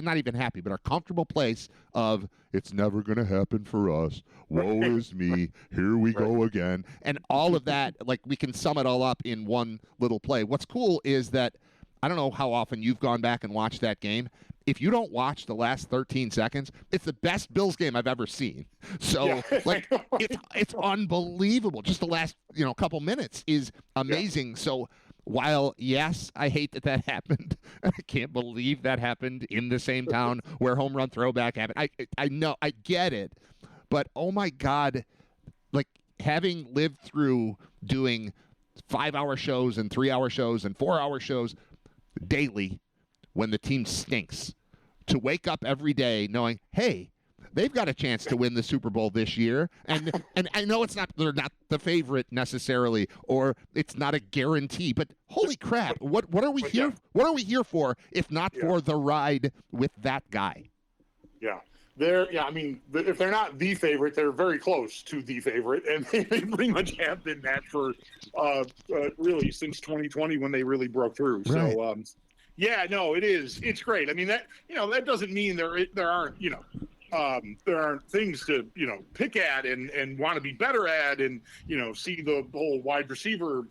[SPEAKER 1] not even happy, but our comfortable place of, it's never going to happen for us. Woe is me. Here we go again. And all of that, like, we can sum it all up in one little play. What's cool is that, I don't know how often you've gone back and watched that game. If you don't watch the last 13 seconds, it's the best Bills game I've ever seen. So, it's unbelievable. Just the last, couple minutes is amazing. Yeah. So, while, yes, I hate that happened, I can't believe that happened in the same town where Home Run Throwback happened. I know, I get it. But, oh, my God, like, having lived through doing 5-hour shows and 3-hour shows and 4-hour shows daily when the team stinks, to wake up every day knowing, hey, they've got a chance to win the Super Bowl this year, and I know they're not the favorite necessarily, or it's not a guarantee, but holy crap, what are we here? What are we here for if not for the ride with that guy?
[SPEAKER 5] Yeah. I mean, if they're not the favorite, they're very close to the favorite, and they pretty much have been that for really since 2020 when they really broke through. Right. So, it is. It's great. I mean, that that doesn't mean there aren't there aren't things to pick at and want to be better at, and see the whole wide receiver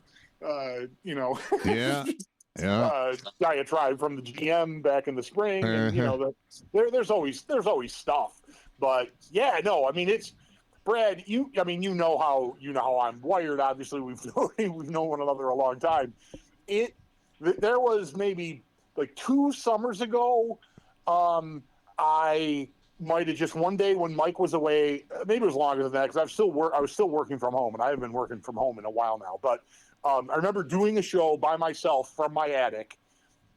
[SPEAKER 5] diatribe from the GM back in the spring, and there's always stuff, but I mean, it's Brad. You know how I'm wired. Obviously, we've known one another a long time. There was maybe like 2 summers ago, I might have just one day when Mike was away, maybe it was longer than that because I was still working from home, and I haven't been working from home in a while now, but I remember doing a show by myself from my attic,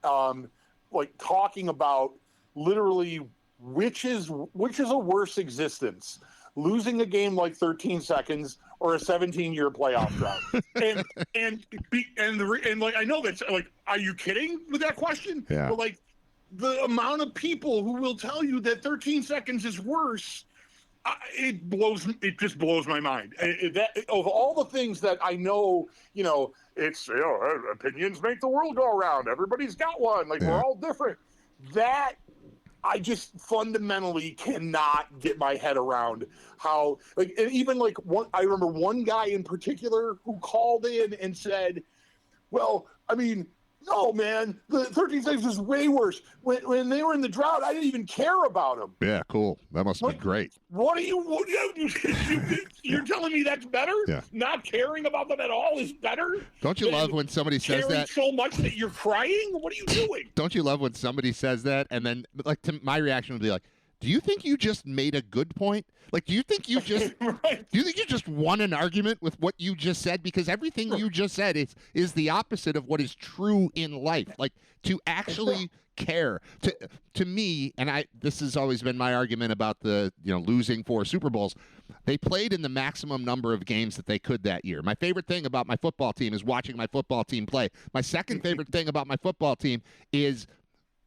[SPEAKER 5] like talking about literally which is a worse existence, losing a game like 13 seconds or a 17-year playoff drought. and like, I know that's like, are you kidding with that question?
[SPEAKER 1] Yeah.
[SPEAKER 5] But like, the amount of people who will tell you that 13 seconds is worse, it just blows my mind. Of all the things that I know, it's opinions make the world go around. Everybody's got one. Like, we're all different. That I just fundamentally cannot get my head around how, like, and even like I remember one guy in particular who called in and said, well, I mean, no, man, the 13 seconds is way worse. When they were in the drought, I didn't even care about them.
[SPEAKER 1] Yeah, cool. That must be great.
[SPEAKER 5] You're telling me that's better?
[SPEAKER 1] Yeah.
[SPEAKER 5] Not caring about them at all is better?
[SPEAKER 1] Don't you love when somebody says that?
[SPEAKER 5] So much that you're crying? What are you doing?
[SPEAKER 1] Don't you love when somebody says that, and then, like, my reaction would be like, do you think you just made a good point? Like, do you think you just
[SPEAKER 5] right.
[SPEAKER 1] Do you think you just won an argument with what you just said? Because everything you just said is the opposite of what is true in life. Like, to actually care. To me, and this has always been my argument about the losing 4 Super Bowls. They played in the maximum number of games that they could that year. My favorite thing about my football team is watching my football team play. My second favorite thing about my football team is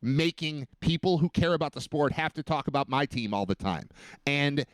[SPEAKER 1] making people who care about the sport have to talk about my team all the time. And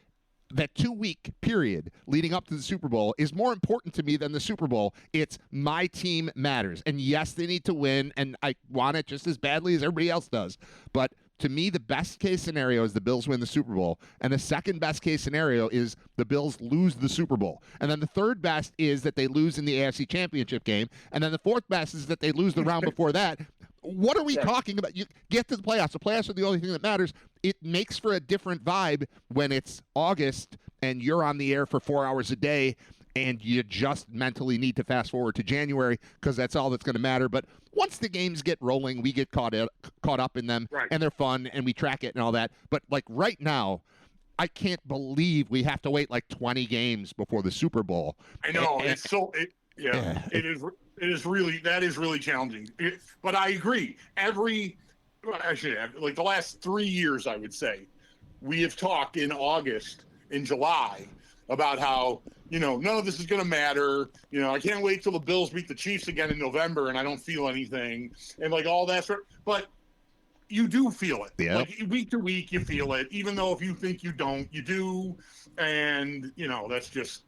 [SPEAKER 1] that 2-week period leading up to the Super Bowl is more important to me than the Super Bowl. It's my team matters. And yes, they need to win, and I want it just as badly as everybody else does. But to me, the best case scenario is the Bills win the Super Bowl. And the second best case scenario is the Bills lose the Super Bowl. And then the third best is that they lose in the AFC Championship game. And then the fourth best is that they lose the round before that. what are we talking about? You get to the playoffs. The playoffs are the only thing that matters. It makes for a different vibe when it's August and you're on the air for 4 hours a day and you just mentally need to fast forward to January because that's all that's going to matter. But once the games get rolling, we get caught up in them, and they're fun, and we track it and all that. But, like, right now, I can't believe we have to wait, like, 20 games before the Super Bowl.
[SPEAKER 5] I know. It is really challenging. But I agree. Like the last 3 years, I would say, we have talked in August, in July, about how, none of this is going to matter. I can't wait till the Bills beat the Chiefs again in November and I don't feel anything. And like all that sort. But you do feel it.
[SPEAKER 1] Yeah.
[SPEAKER 5] Like week to week, you feel it. Even though if you think you don't, you do. And, that's just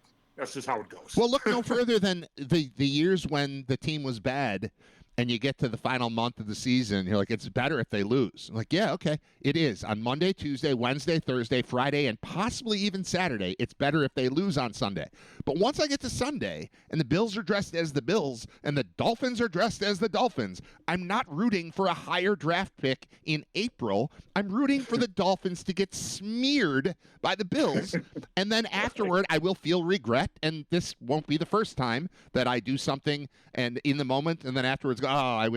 [SPEAKER 5] how it goes.
[SPEAKER 1] Well, look no further than the years when the team was bad and you get to the final month of the season, you're like, it's better if they lose. I'm like, yeah, okay, it is. On Monday, Tuesday, Wednesday, Thursday, Friday, and possibly even Saturday, it's better if they lose on Sunday. But once I get to Sunday and the Bills are dressed as the Bills and the Dolphins are dressed as the Dolphins, I'm not rooting for a higher draft pick in April. I'm rooting for the Dolphins to get smeared by the Bills. And then afterward, I will feel regret. And this won't be the first time that I do something and in the moment and then afterwards go, I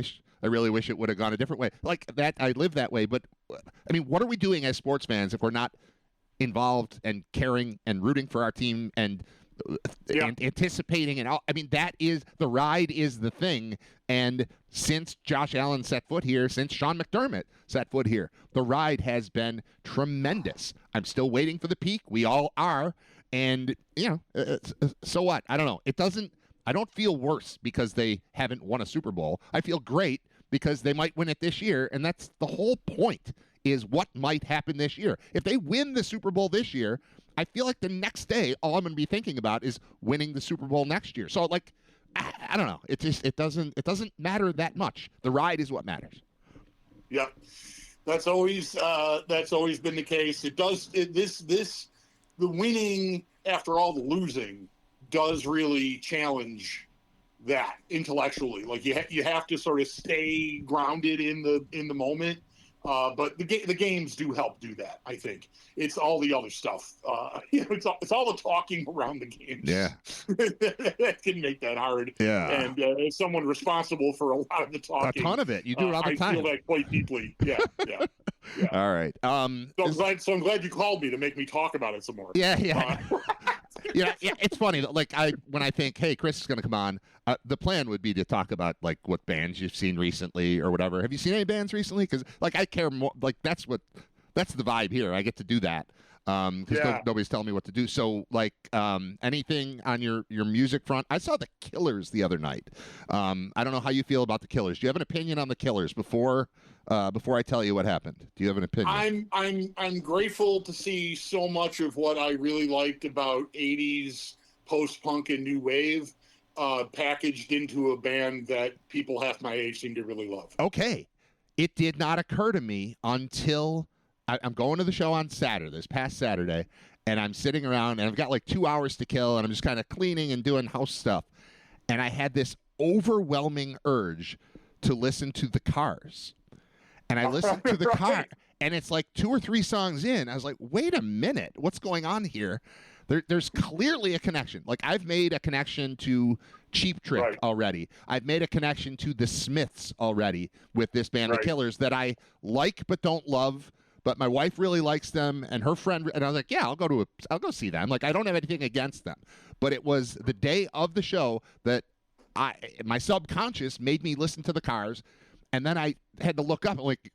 [SPEAKER 1] really wish it would have gone a different way. Like that, I live that way. But I mean, what are we doing as sports fans if we're not involved and caring and rooting for our team and anticipating and all? I mean, that is the ride is the thing. And since Josh Allen set foot here, since Sean McDermott set foot here, the ride has been tremendous. I'm still waiting for the peak. We all are. And, so what? I don't know. I don't feel worse because they haven't won a Super Bowl. I feel great because they might win it this year, and that's the whole point is what might happen this year. If they win the Super Bowl this year, I feel like the next day all I'm going to be thinking about is winning the Super Bowl next year. So, like, I don't know. It doesn't matter that much. The ride is what matters.
[SPEAKER 5] Yep. That's always been the case. It does the winning after all the losing does really challenge that intellectually. Like you have to sort of stay grounded in the moment. But the games do help do that. I think it's all the other stuff. It's all the talking around the games.
[SPEAKER 1] Yeah,
[SPEAKER 5] that can make that hard.
[SPEAKER 1] Yeah,
[SPEAKER 5] and as someone responsible for a lot of the talking,
[SPEAKER 1] a ton of it, you do it all the time.
[SPEAKER 5] I feel that quite deeply. Yeah.
[SPEAKER 1] All right.
[SPEAKER 5] So I'm glad you called me to make me talk about it some more.
[SPEAKER 1] Yeah. Yeah, it's funny. Like when I think, hey, Chris is going to come on, the plan would be to talk about like what bands you've seen recently or whatever. Have you seen any bands recently? Because like I care more. Like that's the vibe here. I get to do that because nobody's telling me what to do. So like anything on your music front? I saw the Killers the other night. I don't know how you feel about the Killers. Do you have an opinion on the Killers before I tell you what happened? Do you have an opinion?
[SPEAKER 5] I'm grateful to see so much of what I really liked about 80s post-punk and new wave packaged into a band that people half my age seem to really love.
[SPEAKER 1] Okay. It did not occur to me until I'm going to the show on Saturday, this past Saturday, and I'm sitting around and I've got like 2 hours to kill and I'm just kind of cleaning and doing house stuff. And I had this overwhelming urge to listen to The Cars. And I listened to The Car, and it's like 2 or 3 songs in. I was like, wait a minute. What's going on here? There's clearly a connection. Like, I've made a connection to Cheap Trick already. I've made a connection to The Smiths already with this band, The Killers, that I like but don't love. But my wife really likes them, and her friend, and I was like, yeah, I'll go see them. Like, I don't have anything against them. But it was the day of the show that my subconscious made me listen to The Cars. And then I had to look up like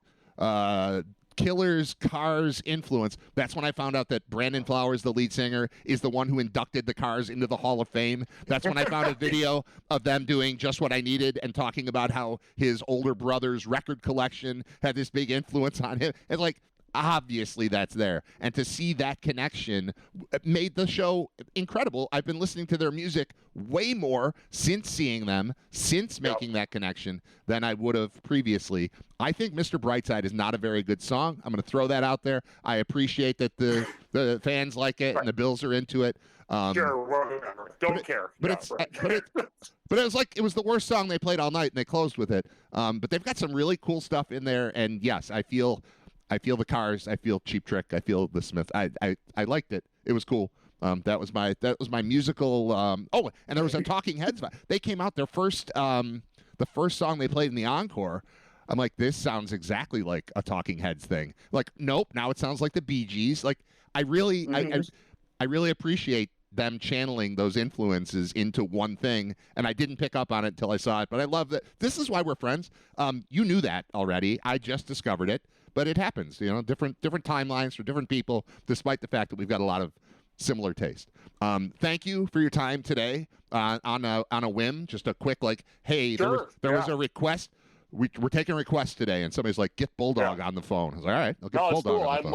[SPEAKER 1] Killers, Cars influence. That's when I found out that Brandon Flowers, the lead singer, is the one who inducted the Cars into the Hall of Fame. That's when I found a video of them doing Just What I Needed and talking about how his older brother's record collection had this big influence on him. And like, obviously that's there. And to see that connection made the show incredible. I've been listening to their music way more since seeing them, since making that connection than I would have previously. I think Mr. Brightside is not a very good song. I'm going to throw that out there. I appreciate that the fans like it and the Bills are into it.
[SPEAKER 5] Sure, whatever. Don't care.
[SPEAKER 1] But But it was the worst song they played all night, and they closed with it. But they've got some really cool stuff in there, and yes, I feel the Cars, I feel Cheap Trick, I feel the Smith. I liked it. It was cool. That was my musical. Oh, and there was a Talking Heads. They came out the first song they played in the encore. I'm like, this sounds exactly like a Talking Heads thing. Like, nope, now it sounds like the Bee Gees. Like, I really appreciate them channeling those influences into one thing, and I didn't pick up on it until I saw it. But I love that. This is why we're friends. You knew that already. I just discovered it, but it happens. You know, different timelines for different people, despite the fact that we've got a lot of similar taste. Thank you for your time today. On a whim, just a quick hey,
[SPEAKER 5] sure.
[SPEAKER 1] there was a request. We're taking requests today, and somebody's like, "Get Bulldog on the phone." I was like, "All right, I'll get Bulldog
[SPEAKER 5] cool.
[SPEAKER 1] on the phone."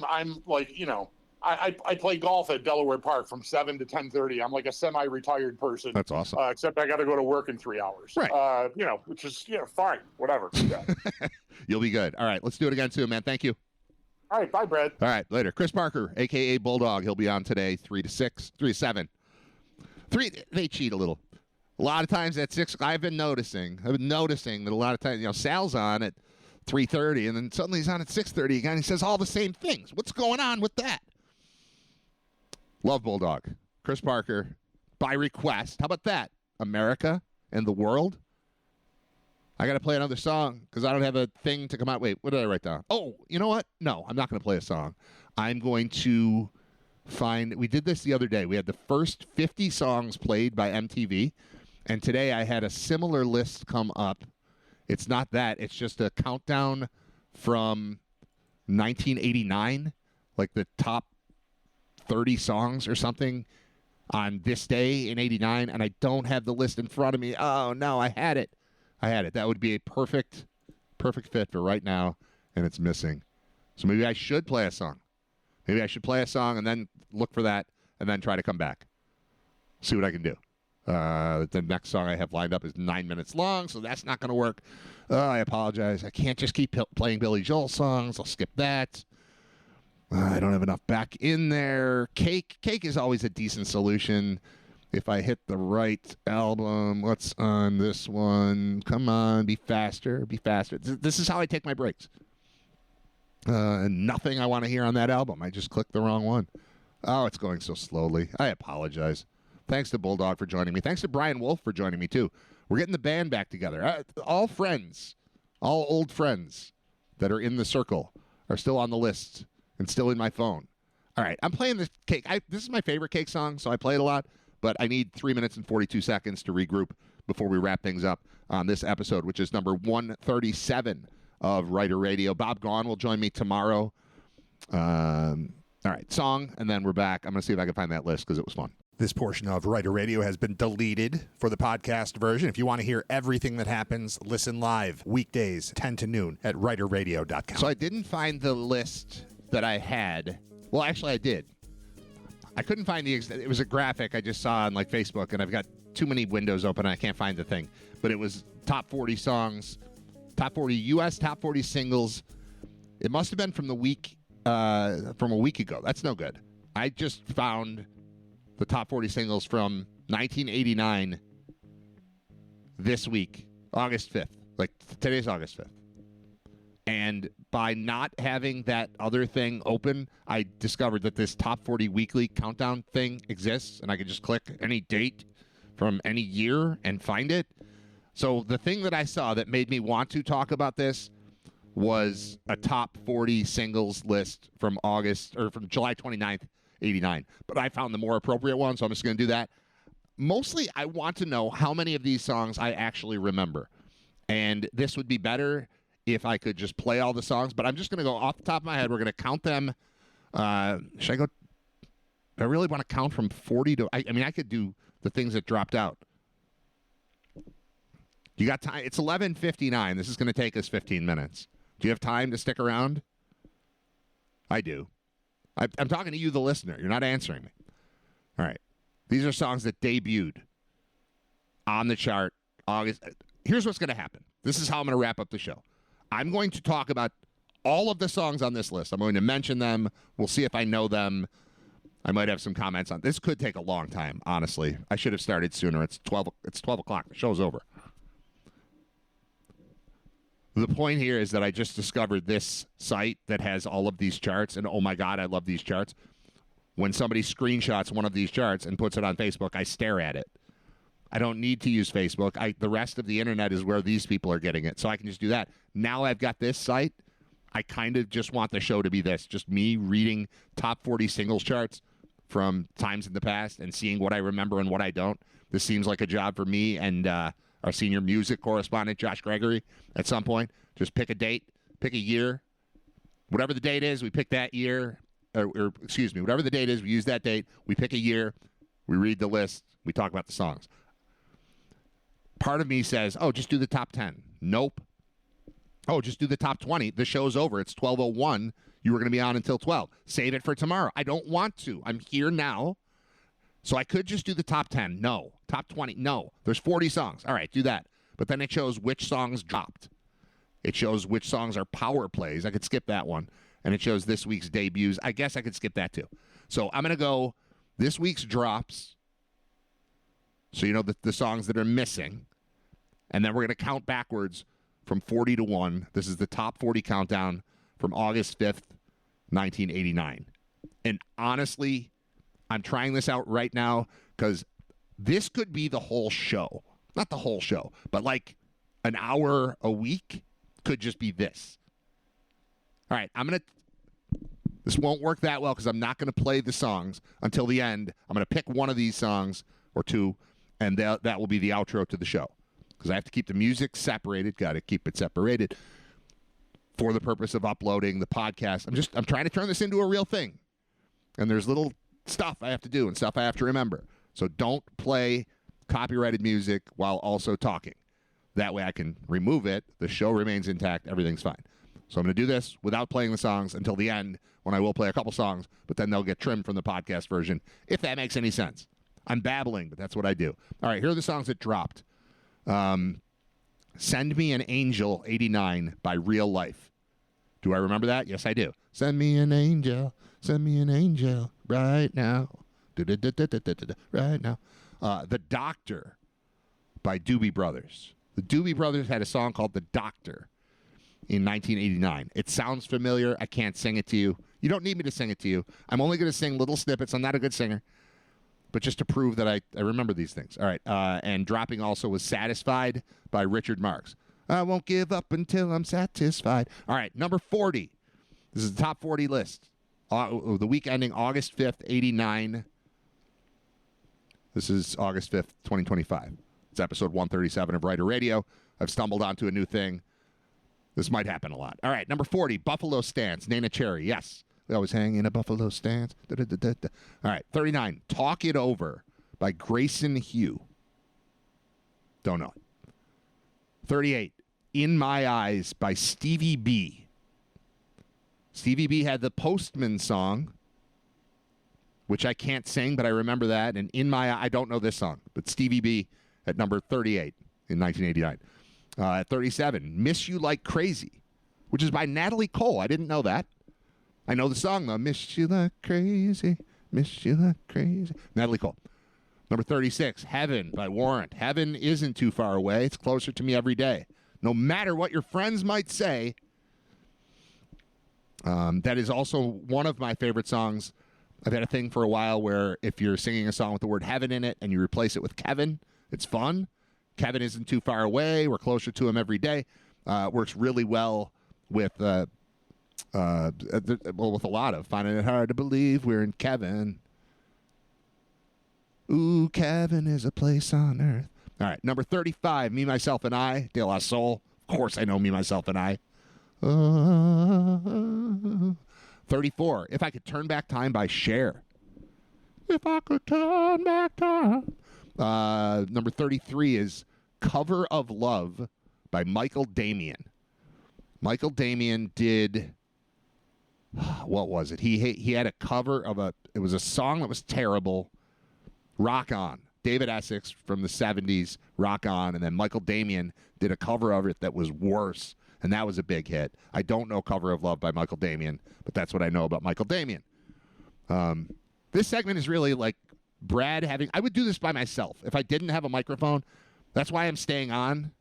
[SPEAKER 5] I'm like, I play golf at Delaware Park from 7 to 10:30. I'm like a semi-retired person.
[SPEAKER 1] That's awesome.
[SPEAKER 5] Except I got to go to work in 3 hours.
[SPEAKER 1] Right.
[SPEAKER 5] Which is fine, whatever. Yeah.
[SPEAKER 1] You'll be good. All right, let's do it again soon, man. Thank you.
[SPEAKER 5] All right, bye, Brad.
[SPEAKER 1] All right, later. Chris Parker, a.k.a. Bulldog. He'll be on today, 3 to 6, 3 to 7. They cheat a little. A lot of times at 6, I've been noticing that a lot of times, Sal's on at 3:30, and then suddenly he's on at 6:30 again. He says all the same things. What's going on with that? Love Bulldog. Chris Parker, by request. How about that? America and the world. I got to play another song because I don't have a thing to come out. Wait, what did I write down? Oh, you know what? No, I'm not going to play a song. I'm going to we did this the other day. We had the first 50 songs played by MTV, and today I had a similar list come up. It's not that. It's just a countdown from 1989, like the top 30 songs or something on this day in 89, and I don't have the list in front of me. Oh, no, I had it. That would be a perfect fit for right now, and it's missing. So maybe I should play a song. Maybe I should play a song and then look for that and then try to come back. See what I can do. The next song I have lined up is 9 minutes long, so that's not going to work. I apologize. I can't just keep playing Billy Joel songs. I'll skip that. I don't have enough back in there. Cake is always a decent solution. If I hit the right album, what's on this one? Come on, be faster. This is how I take my breaks. And nothing I want to hear on that album. I just clicked the wrong one. Oh, it's going so slowly. I apologize. Thanks to Bulldog for joining me. Thanks to Brian Wolff for joining me, too. We're getting the band back together. All friends, all old friends that are in the circle are still on the list and still in my phone. All right, I'm playing this Cake. This is my favorite Cake song, so I play it a lot, but I need 3 minutes and 42 seconds to regroup before we wrap things up on this episode, which is number 137 of Writer Radio. Bob Gaughan will join me tomorrow. All right, song, and then we're back. I'm going to see if I can find that list because it was fun.
[SPEAKER 3] This portion of Writer Radio has been deleted for the podcast version. If you want to hear everything that happens, listen live weekdays 10 to noon at writerradio.com.
[SPEAKER 1] So I didn't find the list that I had. Well, actually, I did. I couldn't find it was a graphic I just saw on Facebook, and I've got too many windows open, and I can't find the thing. But it was top 40 songs, top 40 U.S., top 40 singles. It must have been from a week ago. That's no good. I just found the top 40 singles from 1989 this week, August 5th. Like, today's August 5th. And by not having that other thing open, I discovered that this top 40 weekly countdown thing exists, and I could just click any date from any year and find it. So the thing that I saw that made me want to talk about this was a top 40 singles list from July 29th, 89. But I found the more appropriate one, so I'm just going to do that. Mostly, I want to know how many of these songs I actually remember. And this would be better if I could just play all the songs, but I'm just going to go off the top of my head. We're going to count them. Should I go? I really want to count from 40 to... I mean, I could do the things that dropped out. You got time? It's 11:59. This is going to take us 15 minutes. Do you have time to stick around? I do. I'm talking to you, the listener. You're not answering me. All right. These are songs that debuted on the chart August. Here's what's going to happen. This is how I'm going to wrap up the show. I'm going to talk about all of the songs on this list. I'm going to mention them. We'll see if I know them. I might have some comments on this. Could take a long time, honestly. I should have started sooner. It's 12 o'clock. The show's over. The point here is that I just discovered this site that has all of these charts, and oh my God, I love these charts. When somebody screenshots one of these charts and puts it on Facebook, I stare at it. I don't need to use Facebook. The rest of the internet is where these people are getting it, so I can just do that. Now I've got this site. I kind of just want the show to be this, just me reading top 40 singles charts from times in the past and seeing what I remember and what I don't. This seems like a job for me and our senior music correspondent, Josh Gregory, at some point. Just pick a date, pick a year. Whatever the date is, we pick that year. Or excuse me, whatever the date is, we use that date. We pick a year. We read the list. We talk about the songs. Part of me says, oh, just do the top 10. Nope. Oh, just do the top 20. The show's over. It's 12:01. You were going to be on until 12. Save it for tomorrow. I don't want to. I'm here now. So I could just do the top 10. No. Top 20. No. There's 40 songs. All right, do that. But then it shows which songs dropped. It shows which songs are power plays. I could skip that one. And it shows this week's debuts. I guess I could skip that too. So I'm going to go this week's drops. So you know the songs that are missing. And then we're going to count backwards from 40 to 1. This is the top 40 countdown from August 5th, 1989. And honestly, I'm trying this out right now because this could be the whole show. Not the whole show, but like an hour a week could just be this. All right, this won't work that well because I'm not going to play the songs until the end. I'm going to pick one of these songs or two, and that will be the outro to the show because I have to keep the music separated. Got to keep it separated for the purpose of uploading the podcast. I'm trying to turn this into a real thing, and there's little stuff I have to do and stuff I have to remember. So don't play copyrighted music while also talking. That way I can remove it. The show remains intact. Everything's fine. So I'm going to do this without playing the songs until the end when I will play a couple songs, but then they'll get trimmed from the podcast version, if that makes any sense. I'm babbling, but that's what I do. All right, here are the songs that dropped. Send Me an Angel, 89, by Real Life. Do I remember that? Yes, I do. Send me an angel right now. Right now. The Doctor by Doobie Brothers. The Doobie Brothers had a song called The Doctor in 1989. It sounds familiar. I can't sing it to you. You don't need me to sing it to you. I'm only going to sing little snippets. I'm not a good singer. But just to prove that I remember these things. All right. And dropping also was Satisfied by Richard Marx. I won't give up until I'm satisfied. All right. Number 40. This is the top 40 list. The week ending August 5th, 89. This is August 5th, 2025. It's episode 137 of Writer Radio. I've stumbled onto a new thing. This might happen a lot. All right, number 40, Buffalo Stance, Nana Cherry. Yes, we always hang in a Buffalo Stance. All right, 39, Talk It Over by Grayson Hugh. Don't know it. 38, In My Eyes by Stevie B. Stevie B had the Postman song, which I can't sing, but I remember that. And I don't know this song, but Stevie B at number 38 in 1989. At 37, Miss You Like Crazy, which is by Natalie Cole. I didn't know that. I know the song, though. Miss You Like Crazy, Miss You Like Crazy. Natalie Cole. Number 36, Heaven by Warrant. Heaven isn't too far away. It's closer to me every day. No matter what your friends might say. That is also one of my favorite songs. I've had a thing for a while where if you're singing a song with the word heaven in it and you replace it with Kevin, it's fun. Kevin isn't too far away. We're closer to him every day. Works really well with with a lot of finding it hard to believe we're in Kevin. Ooh, Kevin is a place on earth. All right, number 35, Me, Myself, and I, De La Soul. Of course I know Me, Myself, and I. 34, If I Could Turn Back Time by Cher. If I could turn back time. Number 33 is Cover of Love by Michael Damian. Michael Damian did, what was it? He had a cover of it was a song that was terrible, Rock On. David Essex from the 70s, Rock On, and then Michael Damian did a cover of it that was worse, and that was a big hit. I don't know Cover of Love by Michael Damian, but that's what I know about Michael Damian. This segment is really like Brad having. I would do this by myself if I didn't have a microphone. That's why I'm staying on,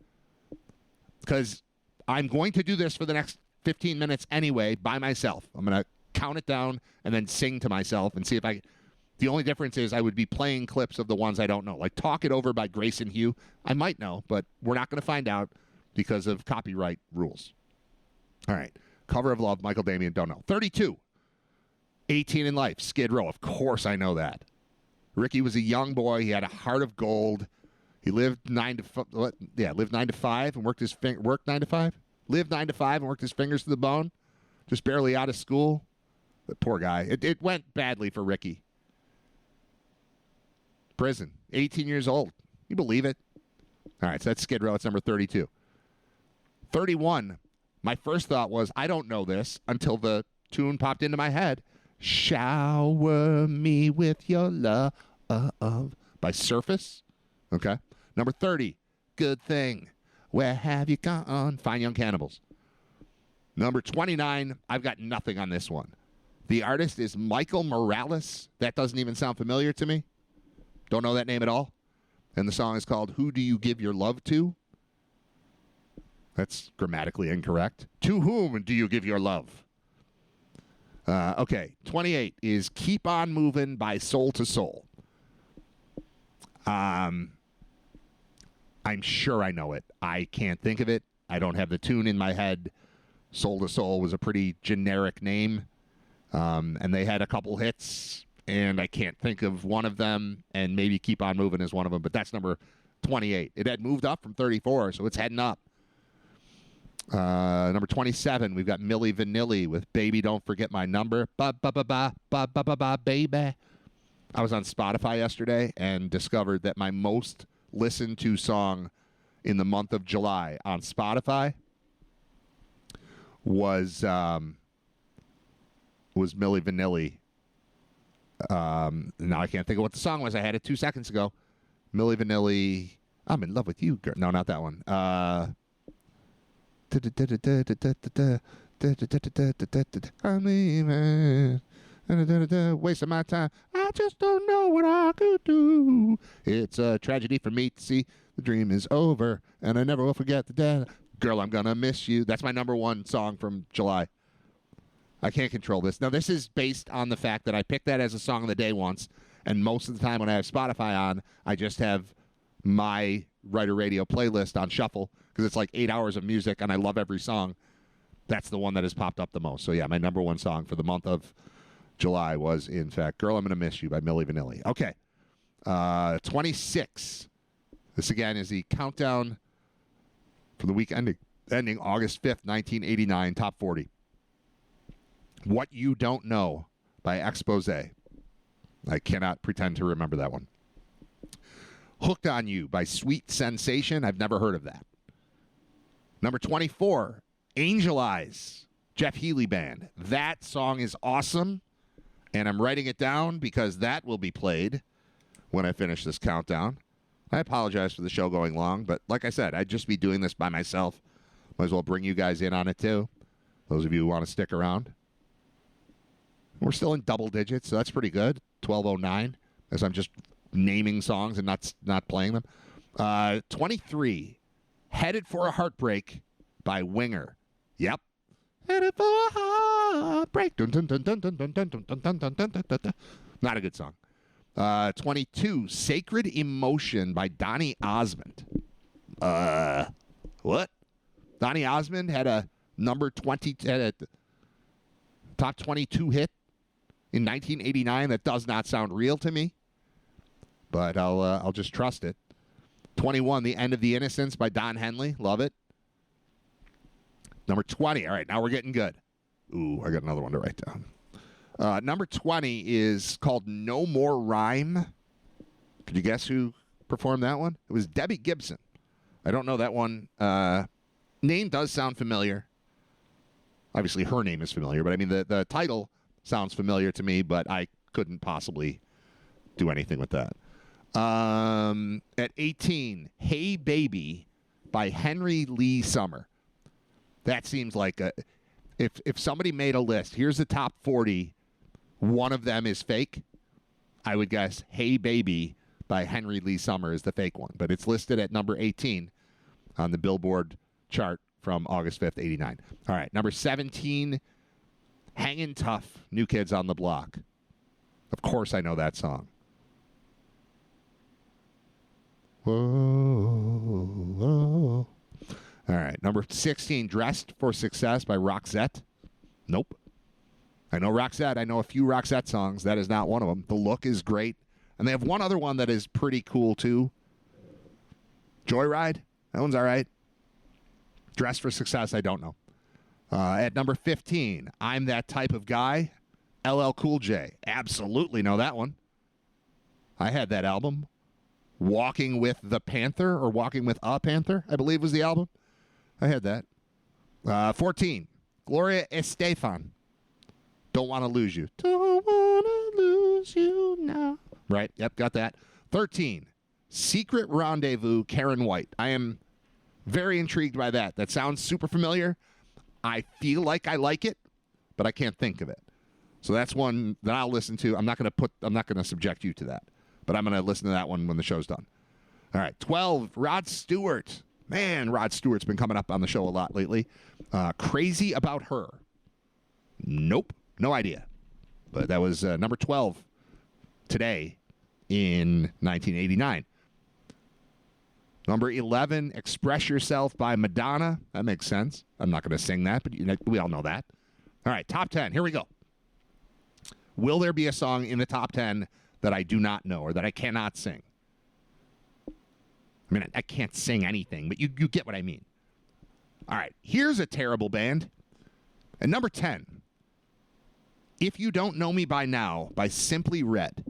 [SPEAKER 1] because I'm going to do this for the next 15 minutes anyway by myself. I'm going to count it down and then sing to myself and see if I. The only difference is I would be playing clips of the ones I don't know, like "Talk It Over" by Grayson Hugh. I might know, but we're not going to find out because of copyright rules. All right, "Cover of Love," Michael Damian, don't know. 32. 18 in Life, Skid Row. Of course I know that. Ricky was a young boy. He had a heart of gold. He lived 9 to 5 and worked 9 to 5. Lived 9 to 5 and worked his fingers to the bone. Just barely out of school. But poor guy. It went badly for Ricky. Prison. 18 years old. You believe it? All right, so that's Skid Row. It's number 32. 31. My first thought was, I don't know this until the tune popped into my head. Shower Me With Your Love by Surface. Okay. Number 30, Good Thing. Where Have You Gone? Fine Young Cannibals. Number 29, I've got nothing on this one. The artist is Michael Morales. That doesn't even sound familiar to me. Don't know that name at all. And the song is called Who Do You Give Your Love To? That's grammatically incorrect. To whom do you give your love? Okay, 28 is Keep On Moving by Soul to Soul. I'm sure I know it. I can't think of it. I don't have the tune in my head. Soul to Soul was a pretty generic name, and they had a couple hits, and I can't think of one of them, and maybe Keep On Moving is one of them, but that's number 28. It had moved up from 34, so it's heading up. Number 27, we've got Milli Vanilli with Baby Don't Forget My Number. Ba-ba-ba-ba, baby. I was on Spotify yesterday and discovered that my most listened to song in the month of July on Spotify was Milli Vanilli. Now I can't think of what the song was. I had it 2 seconds ago. Milli Vanilli, I'm in love with you, girl. No, not that one. I'm leaving. Wasting my time. I just don't know what I could do. It's a tragedy for me to see the dream is over, and I never will forget the day. Girl, I'm gonna miss you. That's my number one song from July. I can't control this. Now, this is based on the fact that I picked that as a song of the day once, and most of the time when I have Spotify on, I just have my Writer Radio playlist on shuffle because it's like 8 hours of music, and I love every song. That's the one that has popped up the most. So, yeah, my number one song for the month of July was, in fact, Girl, I'm Gonna Miss You by Milli Vanilli. Okay. 26. This, again, is the countdown for the week ending August 5th, 1989, top 40. What You Don't Know by Expose. I cannot pretend to remember that one. Hooked on You by Sweet Sensation. I've never heard of that. Number 24, Angel Eyes, Jeff Healey Band. That song is awesome, and I'm writing it down because that will be played when I finish this countdown. I apologize for the show going long, but like I said, I'd just be doing this by myself. Might as well bring you guys in on it, too. Those of you who want to stick around. We're still in double digits, so that's pretty good. 12:09, as I'm just naming songs and not playing them. 23, Headed for a Heartbreak by Winger. Yep. Headed for a heartbreak. Dun, dun, dun, dun, dun, dun, dun, dun, dun, dun, dun, dun, dun, dun. Not a good song. 22, Sacred Emotion by Donny Osmond. What? Donny Osmond had a top 22 hit in 1989. That does not sound real to me, but I'll just trust it. 21, The End of the Innocents by Don Henley. Love it. Number 20. All right, now we're getting good. Ooh, I got another one to write down. Number 20 is called No More Rhyme. Could you guess who performed that one? It was Debbie Gibson. I don't know that one. Name does sound familiar. Obviously, her name is familiar, but I mean, the title sounds familiar to me, but I couldn't possibly do anything with that. At 18, Hey Baby by Henry Lee Summer. That seems like if somebody made a list, here's the top 40, one of them is fake. I would guess Hey Baby by Henry Lee Summer is the fake one, but it's listed at number 18 on the Billboard chart from August 5th, 89. All right, number 17, Hangin' Tough, New Kids on the Block. Of course I know that song. Whoa, whoa. All right, number 16, Dressed for Success by Roxette. Nope. I know Roxette. I know a few Roxette songs. That is not one of them. The Look is great. And they have one other one that is pretty cool, too. Joyride. That one's all right. Dressed for Success, I don't know. At number 15, I'm That Type of Guy. LL Cool J. Absolutely know that one. I had that album. Walking with the Panther, or Walking with a Panther, I believe was the album. I had that. 14, Gloria Estefan. Don't Want to Lose You. Don't want to lose you now. Right, yep, got that. 13, Secret Rendezvous, Karen White. I am very intrigued by that. That sounds super familiar. I feel like I like it, but I can't think of it. So that's one that I'll listen to. I'm not going to subject you to that, but I'm going to listen to that one when the show's done. All right, 12, Rod Stewart. Man, Rod Stewart's been coming up on the show a lot lately. Crazy About Her. Nope, no idea. But that was number 12 today in 1989. Number 11, Express Yourself by Madonna. That makes sense. I'm not going to sing that, but we all know that. All right, top 10. Here we go. Will there be a song in the top 10 that I do not know or that I cannot sing? I mean, I can't sing anything, but you get what I mean. All right, here's a terrible band. And number 10, If You Don't Know Me By Now by Simply Red.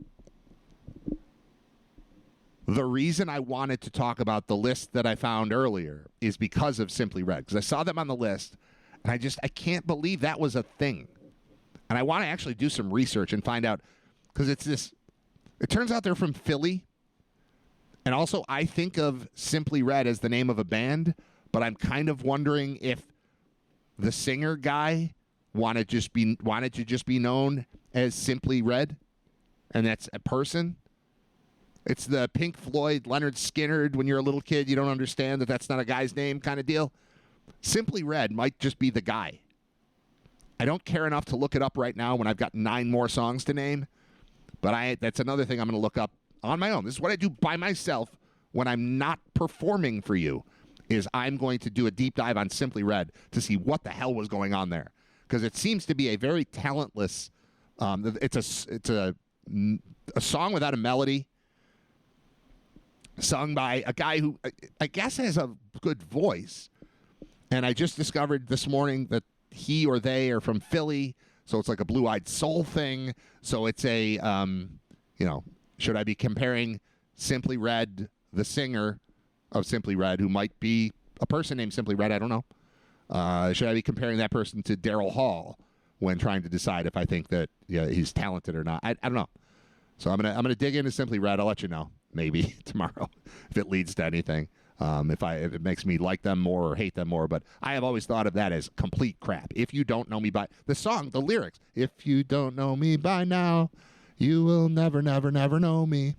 [SPEAKER 1] The reason I wanted to talk about the list that I found earlier is because of Simply Red, because I saw them on the list, and I can't believe that was a thing. And I want to actually do some research and find out, because it turns out they're from Philly. And also, I think of Simply Red as the name of a band, but I'm kind of wondering if the singer guy wanted to just be known as Simply Red, and that's a person. It's the Pink Floyd, Leonard Skinner. When you're a little kid, you don't understand that that's not a guy's name kind of deal. Simply Red might just be the guy. I don't care enough to look it up right now when I've got 9 more songs to name, but that's another thing I'm going to look up on my own. This is what I do by myself when I'm not performing for you, is I'm going to do a deep dive on Simply Red to see what the hell was going on there. Because it seems to be a very talentless, it's a song without a melody, sung by a guy who I guess has a good voice. And I just discovered this morning that he or they are from Philly, so it's like a Blue-Eyed Soul thing. So it's a, should I be comparing Simply Red, the singer of Simply Red, who might be a person named Simply Red? I don't know. Should I be comparing that person to Daryl Hall when trying to decide if I think that he's talented or not? I don't know. So I'm gonna dig into Simply Red. I'll let you know maybe tomorrow if it leads to anything. If it makes me like them more or hate them more. But I have always thought of that as complete crap. If you don't know me by the song, the lyrics. If you don't know me by now, you will never, never, never know me.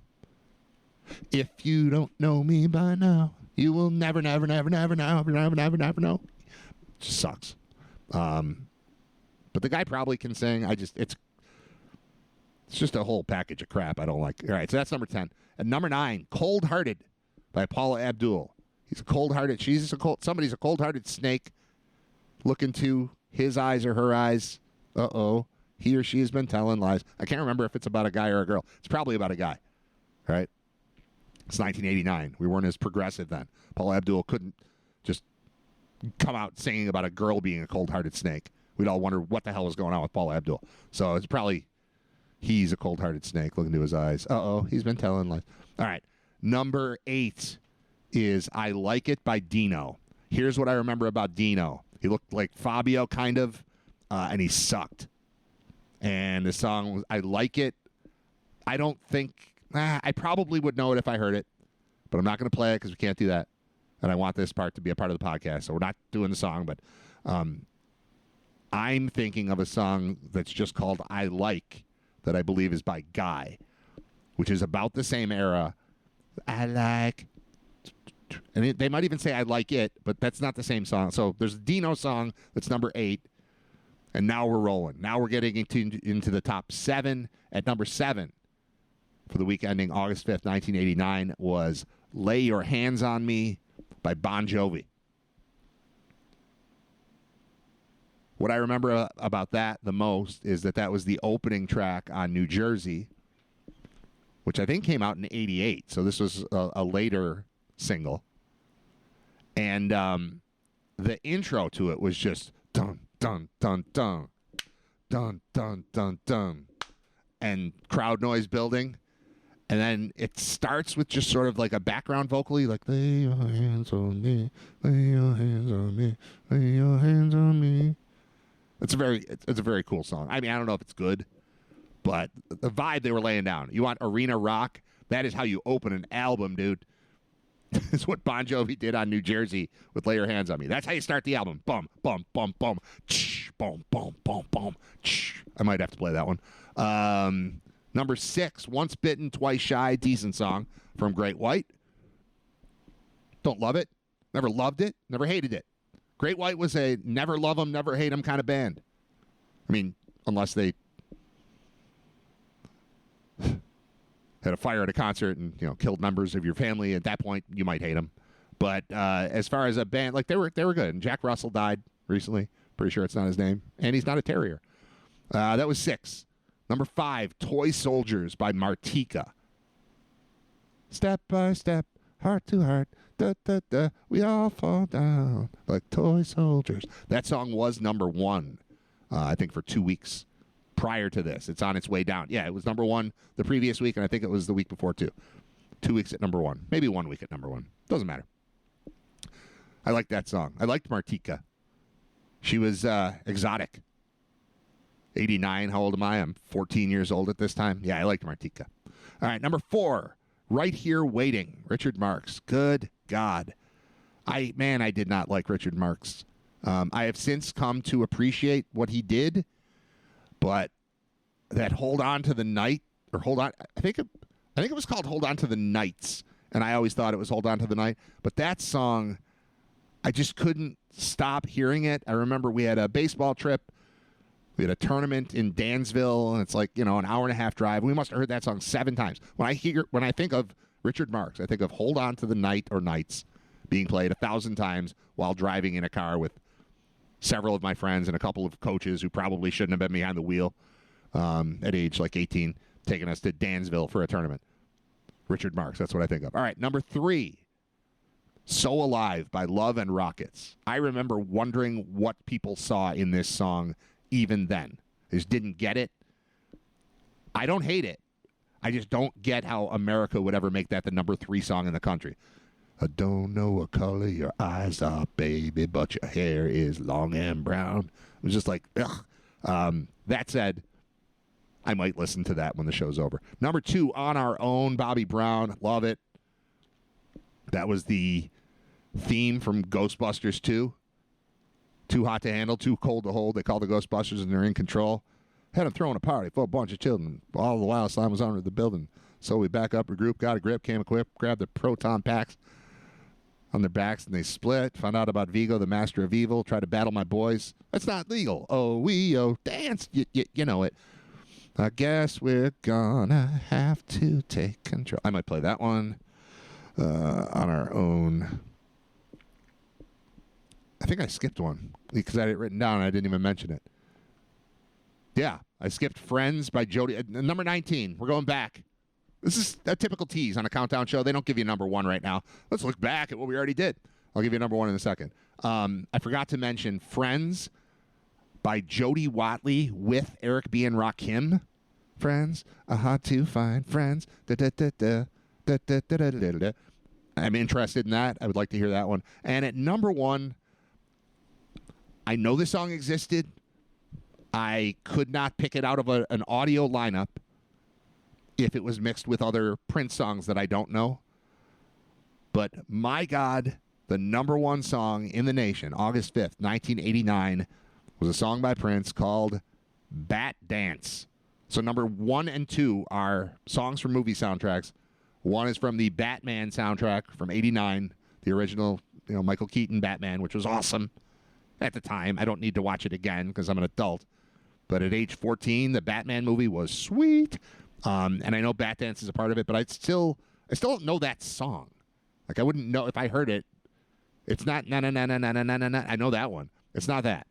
[SPEAKER 1] If you don't know me by now, you will never, never, never, never, never, never, never, never know. Just sucks. But the guy probably can sing. It's just a whole package of crap I don't like. All right, so that's number 10. And number 9, Cold Hearted by Paula Abdul. He's a cold-hearted. Somebody's a cold-hearted snake. Look into his eyes or her eyes. Uh-oh. He or she has been telling lies. I can't remember if it's about a guy or a girl. It's probably about a guy. All right? It's 1989. We weren't as progressive then. Paula Abdul couldn't just come out singing about a girl being a cold-hearted snake. We'd all wonder what the hell was going on with Paula Abdul. So it's probably he's a cold-hearted snake. Look into his eyes. Uh-oh. He's been telling lies. All right. Number 8 is I Like It by Dino. Here's what I remember about Dino. He looked like Fabio, kind of, and he sucked. And the song was I Like It. I don't think, I probably would know it if I heard it, but I'm not going to play it because we can't do that. And I want this part to be a part of the podcast, so we're not doing the song, but I'm thinking of a song that's just called I Like, that I believe is by Guy. which is about the same era. I like, and they might even say I like it, but that's not the same song. So there's a Dino song that's number 8, and now we're rolling. Now we're getting into the top 7. At number 7 for the week ending August 5th, 1989 was Lay Your Hands on Me by Bon Jovi. What I remember about that the most is that was the opening track on New Jersey, which I think came out in 88. So this was a later single. And the intro to it was just dun, dun, dun, dun, dun, dun, dun, dun, and crowd noise building. And then it starts with just sort of like a background vocally, like, lay your hands on me, lay your hands on me, lay your hands on me. It's a very cool song. I mean, I don't know if it's good, but the vibe they were laying down. You want arena rock? That is how you open an album, dude. It's what Bon Jovi did on New Jersey with Lay Your Hands on Me. That's how you start the album. Bum, bum, bum, bum. Boom, boom, boom, boom. I might have to play that one. Number 6, Once Bitten, Twice Shy. Decent song from Great White. Don't love it. Never loved it. Never hated it. Great White was a never love them, never hate them kind of band. I mean, unless they had a fire at a concert and killed members of your family. At that point, you might hate them. But as far as a band, like they were good. And Jack Russell died recently. Pretty sure it's not his name, and he's not a terrier. That was 6. Number 5, Toy Soldiers by Martika. Step by step, heart to heart, da da da, we all fall down like toy soldiers. That song was number 1, I think, for 2 weeks prior to this. It's on its way down. Yeah, it was number 1 the previous week, and I think it was the week before too. 2 weeks at number 1, maybe 1 week at number 1. Doesn't matter. I liked that song. I liked Martika. She was exotic. 89. How old am I? I'm 14 years old at this time. Yeah, I liked Martika. All right, number 4, Right Here Waiting, Richard Marx. Good God. I did not like Richard Marx. I have since come to appreciate what he did, but that Hold On to the Night, or Hold On, I think it was called Hold On to the Nights, and I always thought it was Hold On to the Night, but that song, I just couldn't stop hearing it. I remember we had a baseball trip. We had a tournament in Dansville, and it's like, an hour and a half drive. We must have heard that song 7 times. When I think of Richard Marx, I think of Hold On to the Night or Nights being played 1,000 times while driving in a car with several of my friends and a couple of coaches who probably shouldn't have been behind the wheel at age like 18, taking us to Dansville for a tournament. Richard Marx, that's what I think of. All right, number 3, So Alive by Love and Rockets. I remember wondering what people saw in this song even then. I just didn't get it. I don't hate it. I just don't get how America would ever make that the number 3 song in the country. I don't know what color your eyes are, baby, but your hair is long and brown. It was just like, ugh. That said, I might listen to that when the show's over. Number 2, On Our Own, Bobby Brown. Love it. That was the theme from Ghostbusters 2. Too hot to handle, too cold to hold. They call the Ghostbusters and they're in control. Had them throwing a party for a bunch of children. All the while, Slime was under the building. So we back up, regroup, got a grip, came equipped, grabbed the proton packs on their backs, and they split. Found out about Vigo, the master of evil. Tried to battle my boys. That's not legal. Oh, dance. You know it. I guess we're gonna have to take control. I might play that one On Our Own. I think I skipped one because I had it written down and I didn't even mention it. Yeah, I skipped Friends by Jody. Number 19. We're going back. This is a typical tease on a countdown show. They don't give you number 1 right now. Let's look back at what we already did. I'll give you number 1 in a second. I forgot to mention Friends by Jody Watley with Eric B. and Rakim. Friends, hard to find friends. Da, da, da, da, da, da, da, da, da, da. I'm interested in that. I would like to hear that one. And at number 1, I know this song existed. I could not pick it out of an audio lineup if it was mixed with other Prince songs that I don't know. But my God, the number 1 song in the nation, August 5th, 1989, was a song by Prince called Bat Dance. So number 1 and 2 are songs from movie soundtracks. One is from the Batman soundtrack from '89, the original, Michael Keaton Batman, which was awesome at the time. I don't need to watch it again because I'm an adult. But at age 14, the Batman movie was sweet. And I know Bat Dance is a part of it, but I still don't know that song. Like, I wouldn't know if I heard it. It's not na na na na na na na na. I know that one. It's not that.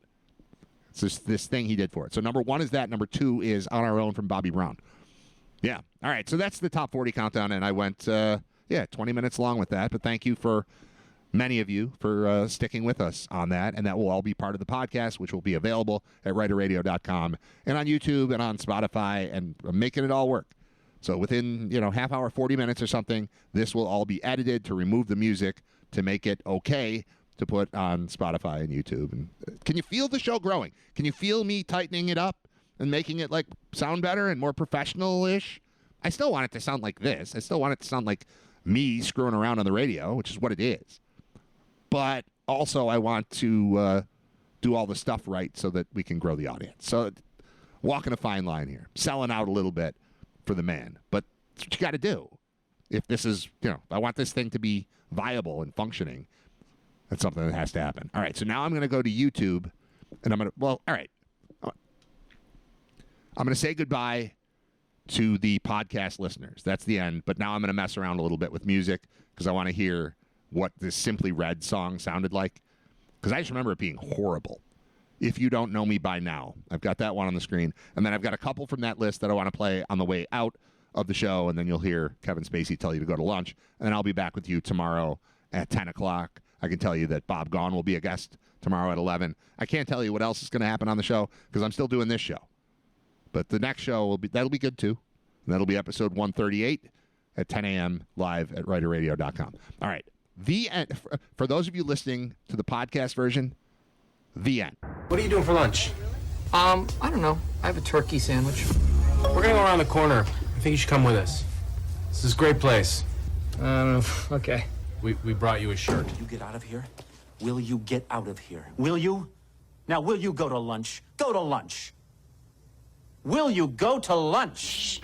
[SPEAKER 1] It's just this thing he did for it. So number 1 is that. Number 2 is On Our Own from Bobby Brown. Yeah. All right. So that's the top 40 countdown, and I went 20 minutes long with that. But thank you for many of you for sticking with us on that, and that will all be part of the podcast, which will be available at writerradio.com and on YouTube and on Spotify, and I'm making it all work. So within half hour, 40 minutes or something, this will all be edited to remove the music to make it okay to put on Spotify and YouTube. And can you feel the show growing? Can you feel me tightening it up and making it like sound better and more professional-ish? I still want it to sound like this. I still want it to sound like me screwing around on the radio, which is what it is. But also I want to do all the stuff right so that we can grow the audience. So walking a fine line here, selling out a little bit for the man. But that's what you got to do. If this is, I want this thing to be viable and functioning, that's something that has to happen. All right, so now I'm going to go to YouTube, and I'm going to say goodbye to the podcast listeners. That's the end. But now I'm going to mess around a little bit with music because I want to hear what this Simply Red song sounded like, because I just remember it being horrible. If you don't know me by now, I've got that one on the screen, and then I've got a couple from that list that I want to play on the way out of the show, and then you'll hear Kevin Spacey tell you to go to lunch, and then I'll be back with you tomorrow at 10 o'clock. I can tell you that Bob Gaughan will be a guest tomorrow at 11. I can't tell you what else is going to happen on the show because I'm still doing this show. But the next show, that'll be good too. And that'll be episode 138 at 10 a.m. live at writerradio.com. All right. The end. For those of you listening to the podcast version, the end.
[SPEAKER 6] What are you doing for lunch?
[SPEAKER 2] I don't know. I have a turkey sandwich.
[SPEAKER 6] We're gonna go around the corner. I think you should come with us. This is a great place.
[SPEAKER 2] Okay.
[SPEAKER 6] We brought you a shirt.
[SPEAKER 7] You get out of here? Will you get out of here? Will you? Now, will you go to lunch? Go to lunch. Will you go to lunch?